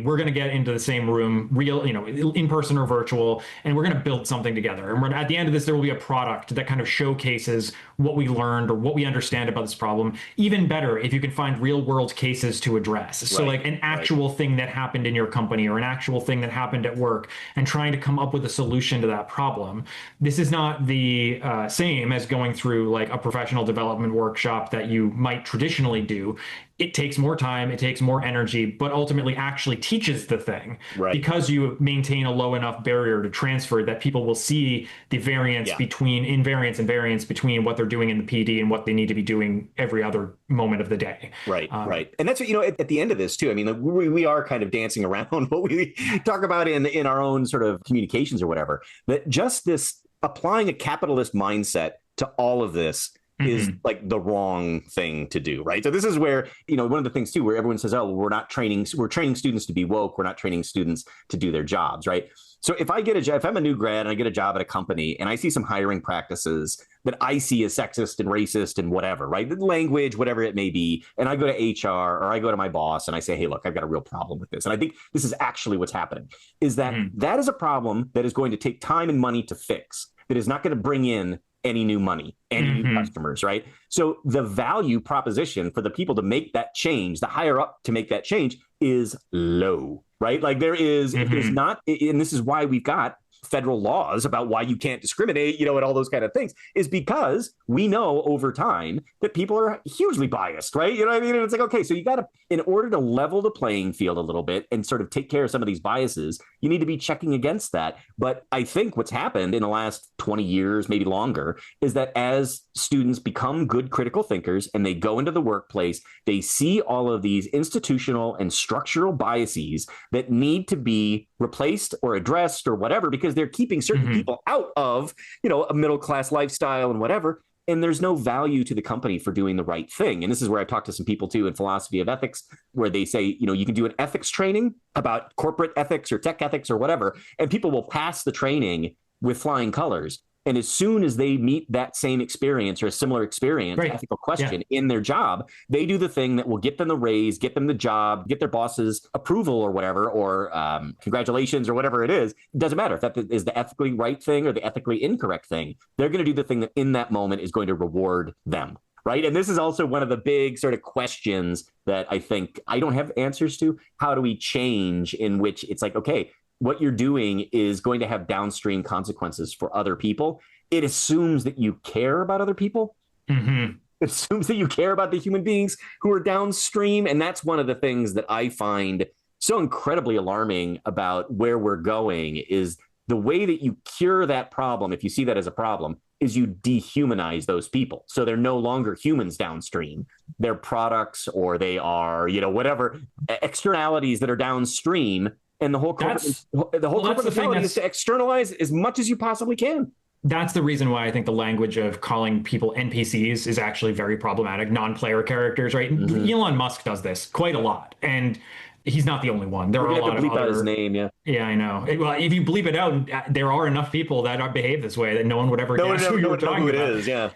we're going to get into the same room, real, in person or virtual, and we're going to build something together. And at the end of this, there will be a product that kind of showcases what we learned or what we understand about this problem. Even better if you can find real world cases to address. So like an actual thing that happened in your company or an actual thing that happened at work, and trying to come up with a solution to that problem. This is not the same as going through like a professional development workshop that you might traditionally do. It takes more time, it takes more energy, but ultimately actually teaches the thing because you maintain a low enough barrier to transfer that people will see the variance between invariance and variance between what they're doing in the PD and what they need to be doing every other moment of the day. Right. And that's what, at the end of this too, I mean, we are kind of dancing around what we talk about in our own sort of communications or whatever, that just this applying a capitalist mindset to all of this is like the wrong thing to do, right? So this is where, one of the things too, where everyone says, oh, we're training students to be woke. We're not training students to do their jobs, right? So if I'm a new grad and I get a job at a company and I see some hiring practices that I see as sexist and racist and whatever, right? The language, whatever it may be. And I go to HR or I go to my boss and I say, hey, look, I've got a real problem with this. And I think this is actually what's happening, is that that is a problem that is going to take time and money to fix, that is not going to bring in any new money, any new customers, right? So the value proposition for the people to make that change, the higher up to make that change, is low, right? Like there's not, and this is why we've got federal laws about why you can't discriminate, and all those kind of things, is because we know over time that people are hugely biased, right? You know what I mean? And it's like, okay, so you got to, in order to level the playing field a little bit and sort of take care of some of these biases, you need to be checking against that. But I think what's happened in the last 20 years, maybe longer, is that as students become good critical thinkers and they go into the workplace, they see all of these institutional and structural biases that need to be replaced or addressed or whatever, because they're keeping certain people out of, a middle-class lifestyle and whatever. And there's no value to the company for doing the right thing. And this is where I've talked to some people too in philosophy of ethics, where they say, you can do an ethics training about corporate ethics or tech ethics or whatever, and people will pass the training with flying colors. And as soon as they meet that same experience or a similar experience, ethical question in their job, they do the thing that will get them the raise, get them the job, get their boss's approval or whatever, or congratulations or whatever it is. It doesn't matter if that is the ethically right thing or the ethically incorrect thing. They're going to do the thing that in that moment is going to reward them. Right. And this is also one of the big sort of questions that I think I don't have answers to. How do we change in which it's like, okay, what you're doing is going to have downstream consequences for other people. It assumes that you care about other people. It assumes that you care about the human beings who are downstream. And that's one of the things that I find so incredibly alarming about where we're going, is the way that you cure that problem, if you see that as a problem, is you dehumanize those people. So they're no longer humans downstream. They're products, or they are, whatever externalities that are downstream. And the whole corporate mentality is to externalize as much as you possibly can. That's the reason why I think the language of calling people NPCs is actually very problematic, non-player characters, right? Elon Musk does this quite a lot. And he's not the only one. There are a lot of other... his name, Yeah, I know. Well, if you bleep it out, there are enough people that behave this way that no one would ever guess who you were talking about. It is, yeah.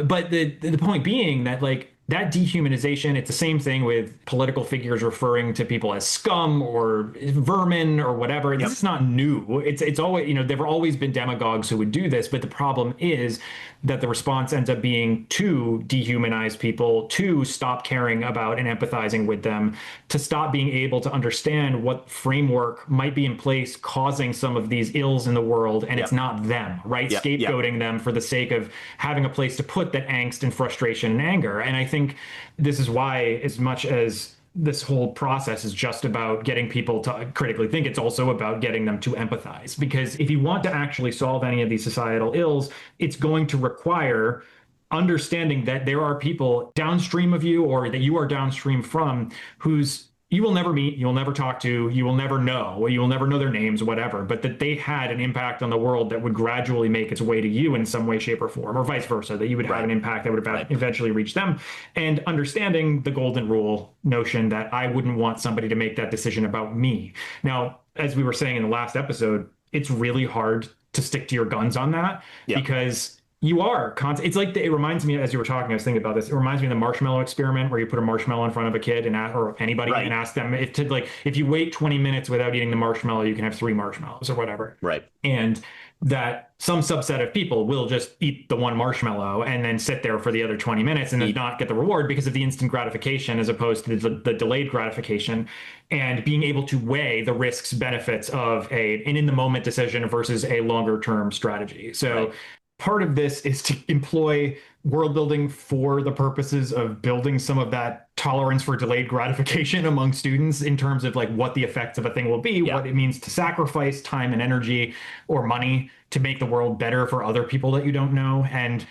But the point being that, like, that dehumanization, it's the same thing with political figures referring to people as scum or vermin or whatever. This is not new. It's always, there have always been demagogues who would do this, but the problem is that the response ends up being to dehumanize people, to stop caring about and empathizing with them, to stop being able to understand what framework might be in place causing some of these ills in the world, and it's not them, right? Scapegoating them for the sake of having a place to put that angst and frustration and anger. And I think this is why, as much as this whole process is just about getting people to critically think. It's also about getting them to empathize. Because if you want to actually solve any of these societal ills, it's going to require understanding that there are people downstream of you or that you are downstream from whose you will never meet, you'll never talk to, you will never know, you will never know their names, whatever, but that they had an impact on the world that would gradually make its way to you in some way, shape, or form, or vice versa, that you would have an impact that would eventually reach them. And understanding the golden rule notion that I wouldn't want somebody to make that decision about me. Now, as we were saying in the last episode, it's really hard to stick to your guns on that because you are constant. It's like it reminds me, as you were talking, I was thinking about this. It reminds me of the marshmallow experiment where you put a marshmallow in front of a kid and or anybody and ask them if you wait 20 minutes without eating the marshmallow, you can have 3 marshmallows or whatever. Right. And that some subset of people will just eat the one marshmallow and then sit there for the other 20 minutes and then not get the reward because of the instant gratification as opposed to the delayed gratification, and being able to weigh the risks, benefits of an in the moment decision versus a longer term strategy. So part of this is to employ world building for the purposes of building some of that tolerance for delayed gratification among students in terms of like what the effects of a thing will be, what it means to sacrifice time and energy or money to make the world better for other people that you don't know. And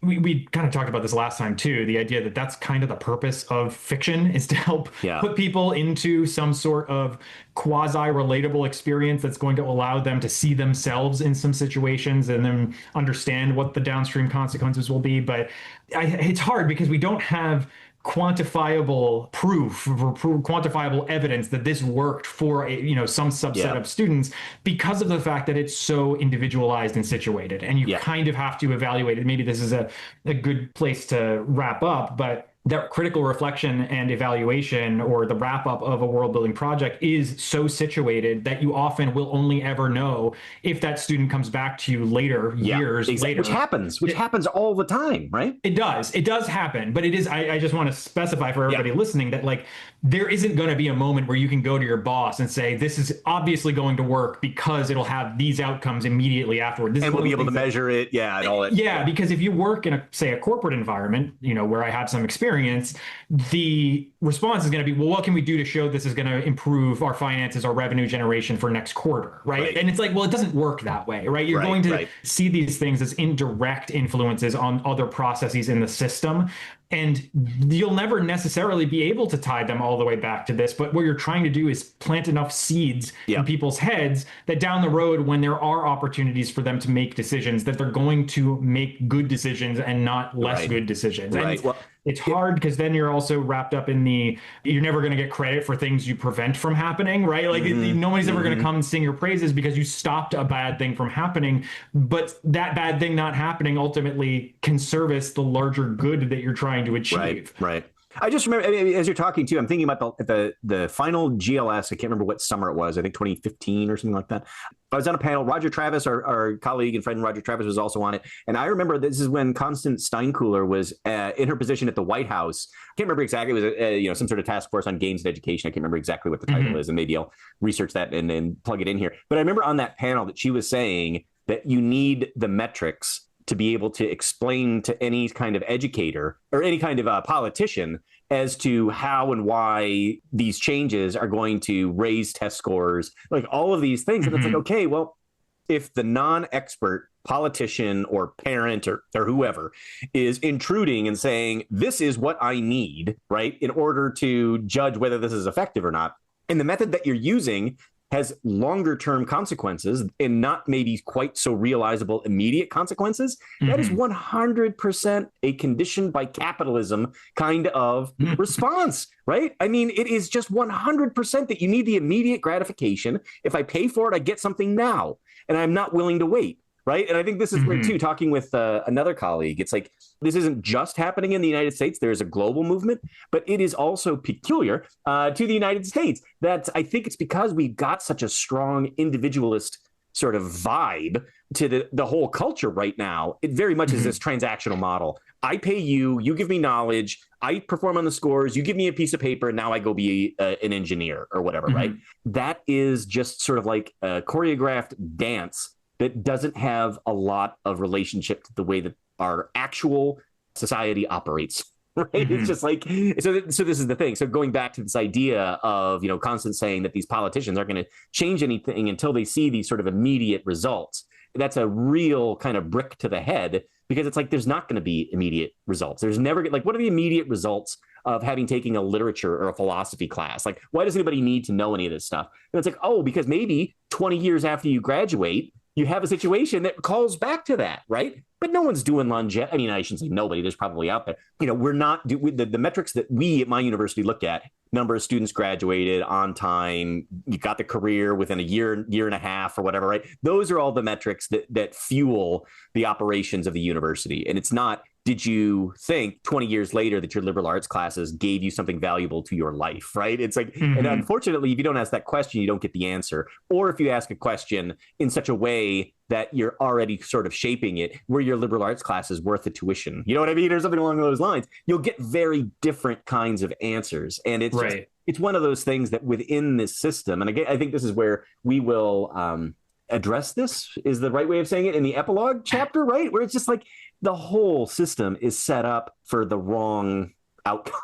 we kind of talked about this last time too, the idea that that's kind of the purpose of fiction, is to help put people into some sort of quasi-relatable experience that's going to allow them to see themselves in some situations and then understand what the downstream consequences will be. But it's hard because we don't have quantifiable proof or quantifiable evidence that this worked for some subset of students because of the fact that it's so individualized and situated, and you kind of have to evaluate it. Maybe this is a good place to wrap up, but that critical reflection and evaluation, or the wrap up of a world building project, is so situated that you often will only ever know if that student comes back to you later, years later. Which happens all the time, right? It does happen, but it is, I just want to specify for everybody listening that like, there isn't going to be a moment where you can go to your boss and say, this is obviously going to work because it'll have these outcomes immediately afterward. This and we'll be able to measure it. And all that. Because if you work in a corporate environment, where I have some experience, the response is going to be, well, what can we do to show this is going to improve our finances, our revenue generation for next quarter, right? And it's like, well, it doesn't work that way, right? You're going to see these things as indirect influences on other processes in the system. And you'll never necessarily be able to tie them all the way back to this. But what you're trying to do is plant enough seeds in people's heads that down the road, when there are opportunities for them to make decisions, that they're going to make good decisions and not less good decisions. And it's hard because then you're also wrapped up in you're never going to get credit for things you prevent from happening, right? Like nobody's ever going to come and sing your praises because you stopped a bad thing from happening. But that bad thing not happening ultimately can service the larger good that you're trying to achieve. Right. I just remember, as you're talking too, I'm thinking about the final GLS. I can't remember what summer it was. I think 2015 or something like that. I was on a panel. Roger Travis, our colleague and friend Roger Travis, was also on it. And I remember this is when Constance Steinkuhler was in her position at the White House. I can't remember exactly. It was some sort of task force on games and education. I can't remember exactly what the title is, and maybe I'll research that and then plug it in here. But I remember on that panel that she was saying that you need the metrics to be able to explain to any kind of educator or any kind of politician as to how and why these changes are going to raise test scores, like all of these things. And it's like, okay, well, if the non-expert politician or parent or whoever is intruding and saying, this is what I need, right, in order to judge whether this is effective or not, and the method that you're using has longer term consequences and not maybe quite so realizable immediate consequences, that is 100% a conditioned by capitalism kind of response, right? I mean, it is just 100% that you need the immediate gratification. If I pay for it, I get something now, and I'm not willing to wait. Right. And I think this is where, too, talking with another colleague, it's like this isn't just happening in the United States. There is a global movement, but it is also peculiar to the United States. That I think it's because we've got such a strong individualist sort of vibe to the whole culture right now. It very much is this transactional model. I pay you, you give me knowledge, I perform on the scores, you give me a piece of paper, and now I go be an engineer or whatever. Right. That is just sort of like a choreographed dance that doesn't have a lot of relationship to the way that our actual society operates. right? It's Mhm. just like, so this is the thing. So going back to this idea of, Constance saying that these politicians aren't going to change anything until they see these sort of immediate results. That's a real kind of brick to the head, because it's like, there's not going to be immediate results. There's never, like, what are the immediate results of having taken a literature or a philosophy class? Like, why does anybody need to know any of this stuff? And it's like, oh, because maybe 20 years after you graduate, you have a situation that calls back to that, right? But no one's doing longevity. I mean, I shouldn't say nobody. There's probably out there. We're not the metrics that we at my university look at: number of students graduated on time, you got the career within a year and a half or whatever, right? Those are all the metrics that fuel the operations of the university. And it's not, did you think 20 years later that your liberal arts classes gave you something valuable to your life, right? It's like, and unfortunately, if you don't ask that question, you don't get the answer. Or if you ask a question in such a way that you're already sort of shaping it, where your liberal arts class is worth the tuition, you know what I mean, or something along those lines, you'll get very different kinds of answers. And it's just, it's one of those things that within this system, and again, I think this is where we will address this, is the right way of saying it, in the epilogue chapter, right? Where it's just like, the whole system is set up for the wrong outcome.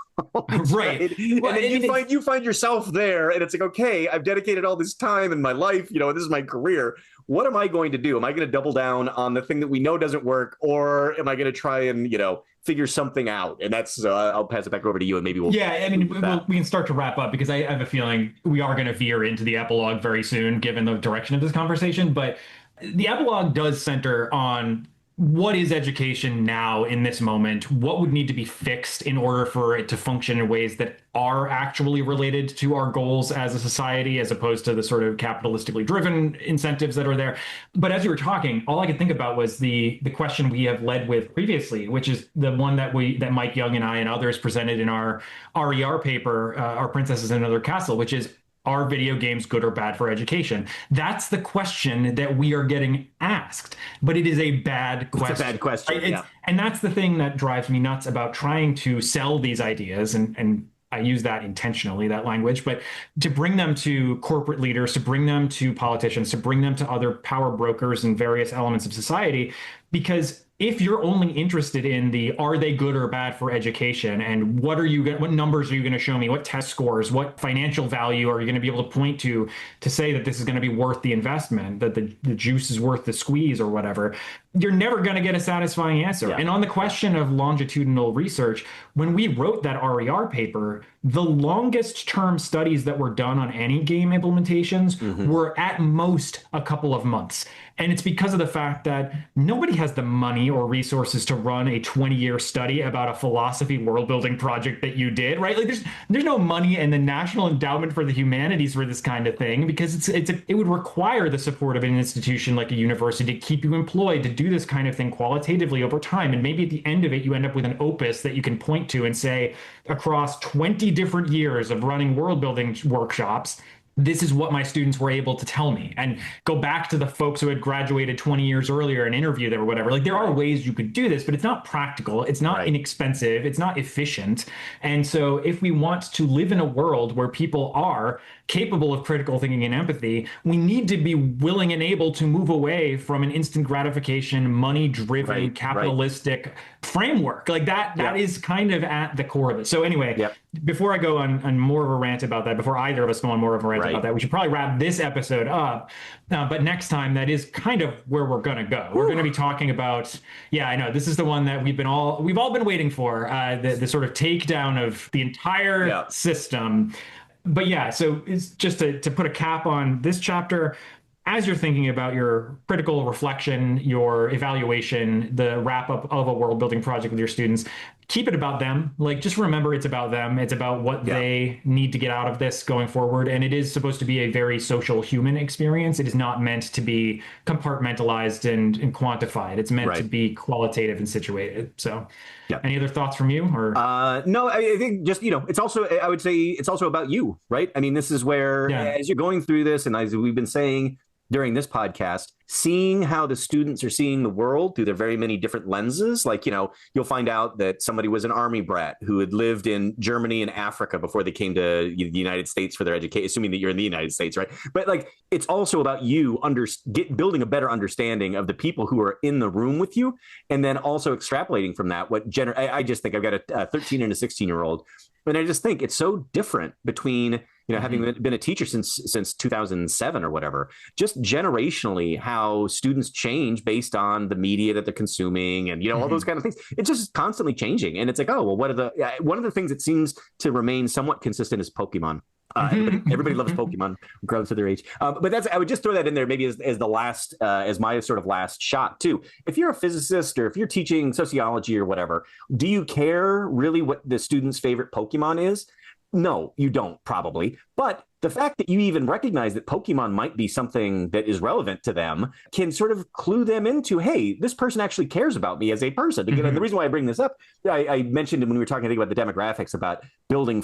Right. Well, and then you find yourself there, and it's like, okay, I've dedicated all this time in my life, this is my career. What am I going to do? Am I going to double down on the thing that we know doesn't work, or am I going to try and, figure something out? And that's, I'll pass it back over to you, and maybe we'll. Yeah, I mean, we can start to wrap up, because I have a feeling we are going to veer into the epilogue very soon, given the direction of this conversation. But the epilogue does center on what is education now in this moment? What would need to be fixed in order for it to function in ways that are actually related to our goals as a society, as opposed to the sort of capitalistically driven incentives that are there? But as you were talking, all I could think about was the question we have led with previously, which is the one that Mike Young and I and others presented in our RER paper, Our Princesses in Another Castle, which is, are video games good or bad for education? That's the question that we are getting asked, but it is a bad question. It's a bad question, right? And that's the thing that drives me nuts about trying to sell these ideas, and I use that intentionally, that language, but to bring them to corporate leaders, to bring them to politicians, to bring them to other power brokers and various elements of society. Because if you're only interested in the, are they good or bad for education, and what numbers are you going to show me, what test scores, what financial value are you going to be able to point to say that this is going to be worth the investment, that the juice is worth the squeeze or whatever, you're never going to get a satisfying answer. Yeah. And on the question of longitudinal research, when we wrote that RER paper, the longest term studies that were done on any game implementations were at most a couple of months. And it's because of the fact that nobody has the money or resources to run a 20-year study about a philosophy world building project that you did, right? Like there's no money in the National Endowment for the Humanities for this kind of thing, because it would require the support of an institution like a university to keep you employed to do this kind of thing qualitatively over time. And maybe at the end of it, you end up with an opus that you can point to and say, across 20 different years of running world building workshops, this is what my students were able to tell me, and go back to the folks who had graduated 20 years earlier and interview them or whatever. Like, there are ways you could do this, but it's not practical. It's not inexpensive. It's not efficient. And so if we want to live in a world where people are capable of critical thinking and empathy, we need to be willing and able to move away from an instant gratification, money-driven, capitalistic framework. Like that is kind of at the core of it. So anyway, before I go on more of a rant about that, before either of us go on more of a rant about that, we should probably wrap this episode up. But next time, that is kind of where we're going to go. We're going to be talking about, I know, this is the one that we've all been waiting for, the sort of takedown of the entire system. But so it's just to put a cap on this chapter. As you're thinking about your critical reflection, your evaluation, the wrap up of a world building project with your students, keep it about them. Like, just remember, it's about them. It's about what they need to get out of this going forward. And it is supposed to be a very social human experience. It is not meant to be compartmentalized and quantified. It's meant to be qualitative and situated. So any other thoughts from you? Or no, I think just, it's also, I would say it's also about you, right? I mean, this is where, as you're going through this, and as we've been saying during this podcast, seeing how the students are seeing the world through their very many different lenses. Like, you'll find out that somebody was an army brat who had lived in Germany and Africa before they came to the United States for their education, assuming that you're in the United States, right? But like, it's also about you building a better understanding of the people who are in the room with you, and then also extrapolating from that I just think I've got a 13 and a 16-year-old, and I just think it's so different between having been a teacher since 2007 or whatever, just generationally, how students change based on the media that they're consuming and, all those kind of things. It's just constantly changing. And it's like, oh, well, one of the things that seems to remain somewhat consistent is Pokemon. Everybody loves Pokemon, regardless of their age. But I would just throw that in there maybe as the last, as my sort of last shot too. If you're a physicist or if you're teaching sociology or whatever, do you care really what the student's favorite Pokemon is? No, you don't probably. But the fact that you even recognize that Pokemon might be something that is relevant to them can sort of clue them into, hey, this person actually cares about me as a person. Because the reason why I bring this up, I mentioned when we were talking, I think, about the demographics, about building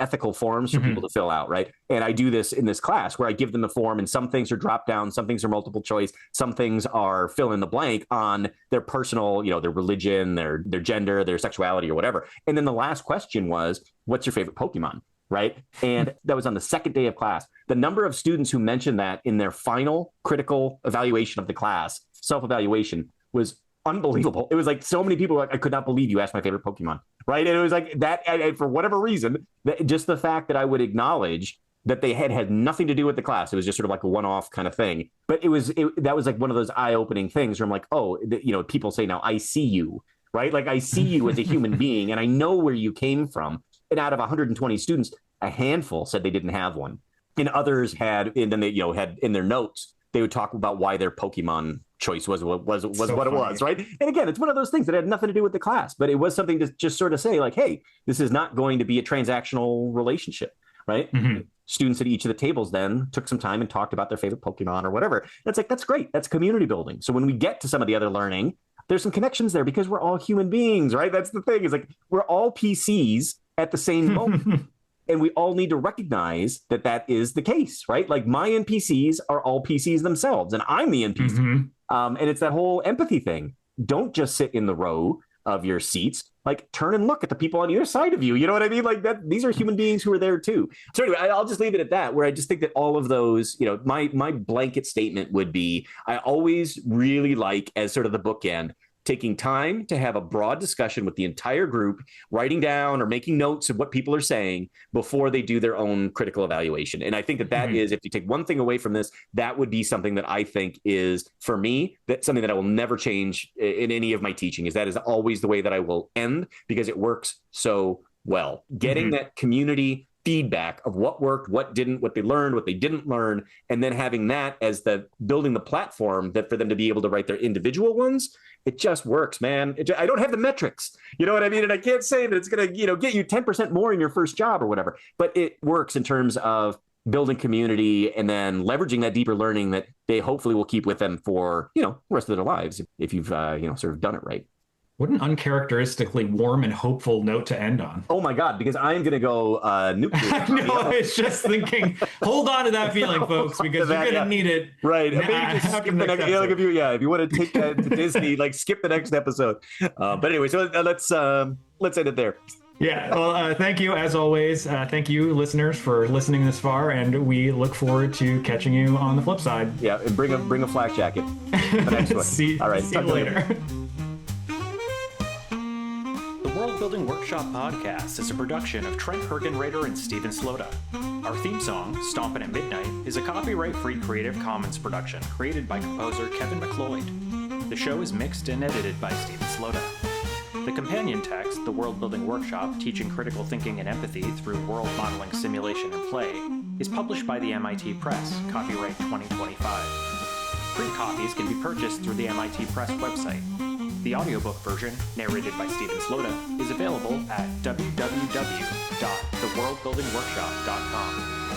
ethical forms for people to fill out, right? And I do this in this class where I give them the form, and some things are drop down, some things are multiple choice, some things are fill in the blank on their personal, their religion, their gender, their sexuality, or whatever. And then the last question was, what's your favorite Pokemon? Right. And that was on the second day of class. The number of students who mentioned that in their final critical evaluation of the class, self-evaluation, was unbelievable. It was like so many people were like, I could not believe you asked my favorite Pokemon. Right. And it was like that, for whatever reason, just the fact that I would acknowledge that they had nothing to do with the class. It was just sort of like a one-off kind of thing. But that was like one of those eye-opening things where I'm like, oh, people say now, I see you. Right. Like, I see you as a human being, and I know where you came from. And out of 120 students, a handful said they didn't have one, and others had. And then they, had in their notes, they would talk about why their Pokemon choice was what it was, right? And again, it's one of those things that had nothing to do with the class, but it was something to just sort of say, like, hey, this is not going to be a transactional relationship, right? Students at each of the tables then took some time and talked about their favorite Pokemon or whatever. And it's like, that's great. That's community building. So when we get to some of the other learning, there's some connections there because we're all human beings, right? That's the thing. Is like, we're all PCs at the same moment. And we all need to recognize that is the case, right? Like, my NPCs are all PCs themselves, and I'm the NPC. And it's that whole empathy thing. Don't just sit in the row of your seats. Like, turn and look at the people on either side of you. You know what I mean? Like, that these are human beings who are there too. So anyway, I'll just leave it at that, where I just think that all of those, my blanket statement would be, I always really like, as sort of the bookend, taking time to have a broad discussion with the entire group, writing down or making notes of what people are saying before they do their own critical evaluation. And I think that is, if you take one thing away from this, that would be something that I think is, for me, that's something that I will never change in any of my teaching. Is that is always the way that I will end, because it works so well. Getting that community feedback of what worked, what didn't, what they learned, what they didn't learn, and then having that as building the platform that for them to be able to write their individual ones. It just works, man. I don't have the metrics, you know what I mean? And I can't say that it's going to, get you 10% more in your first job or whatever, but it works in terms of building community and then leveraging that deeper learning that they hopefully will keep with them for, the rest of their lives if you've, sort of done it right. What an uncharacteristically warm and hopeful note to end on. Oh my God, because I'm going to go nuclear. No, I was just thinking, hold on to that feeling, folks, because you're going to need it. Right. Maybe just skip the next episode. If you want to take that to Disney, skip the next episode. But anyway, so let's end it there. Yeah. Well, thank you as always. Thank you, listeners, for listening this far, and we look forward to catching you on the flip side. Yeah, and bring a flak jacket. The next one. All right. See you later. Worldbuilding Workshop Podcast is a production of Trent Hergenrader and Steven Slota. Our theme song, Stompin' at Midnight, is a copyright-free Creative Commons production created by composer Kevin MacLeod. The show is mixed and edited by Steven Slota. The companion text, The Worldbuilding Workshop, Teaching Critical Thinking and Empathy Through World Modeling, Simulation, and Play, is published by the MIT Press, copyright 2025. Print copies can be purchased through the MIT Press website. The audiobook version, narrated by Steven Slota, is available at www.theworldbuildingworkshop.com.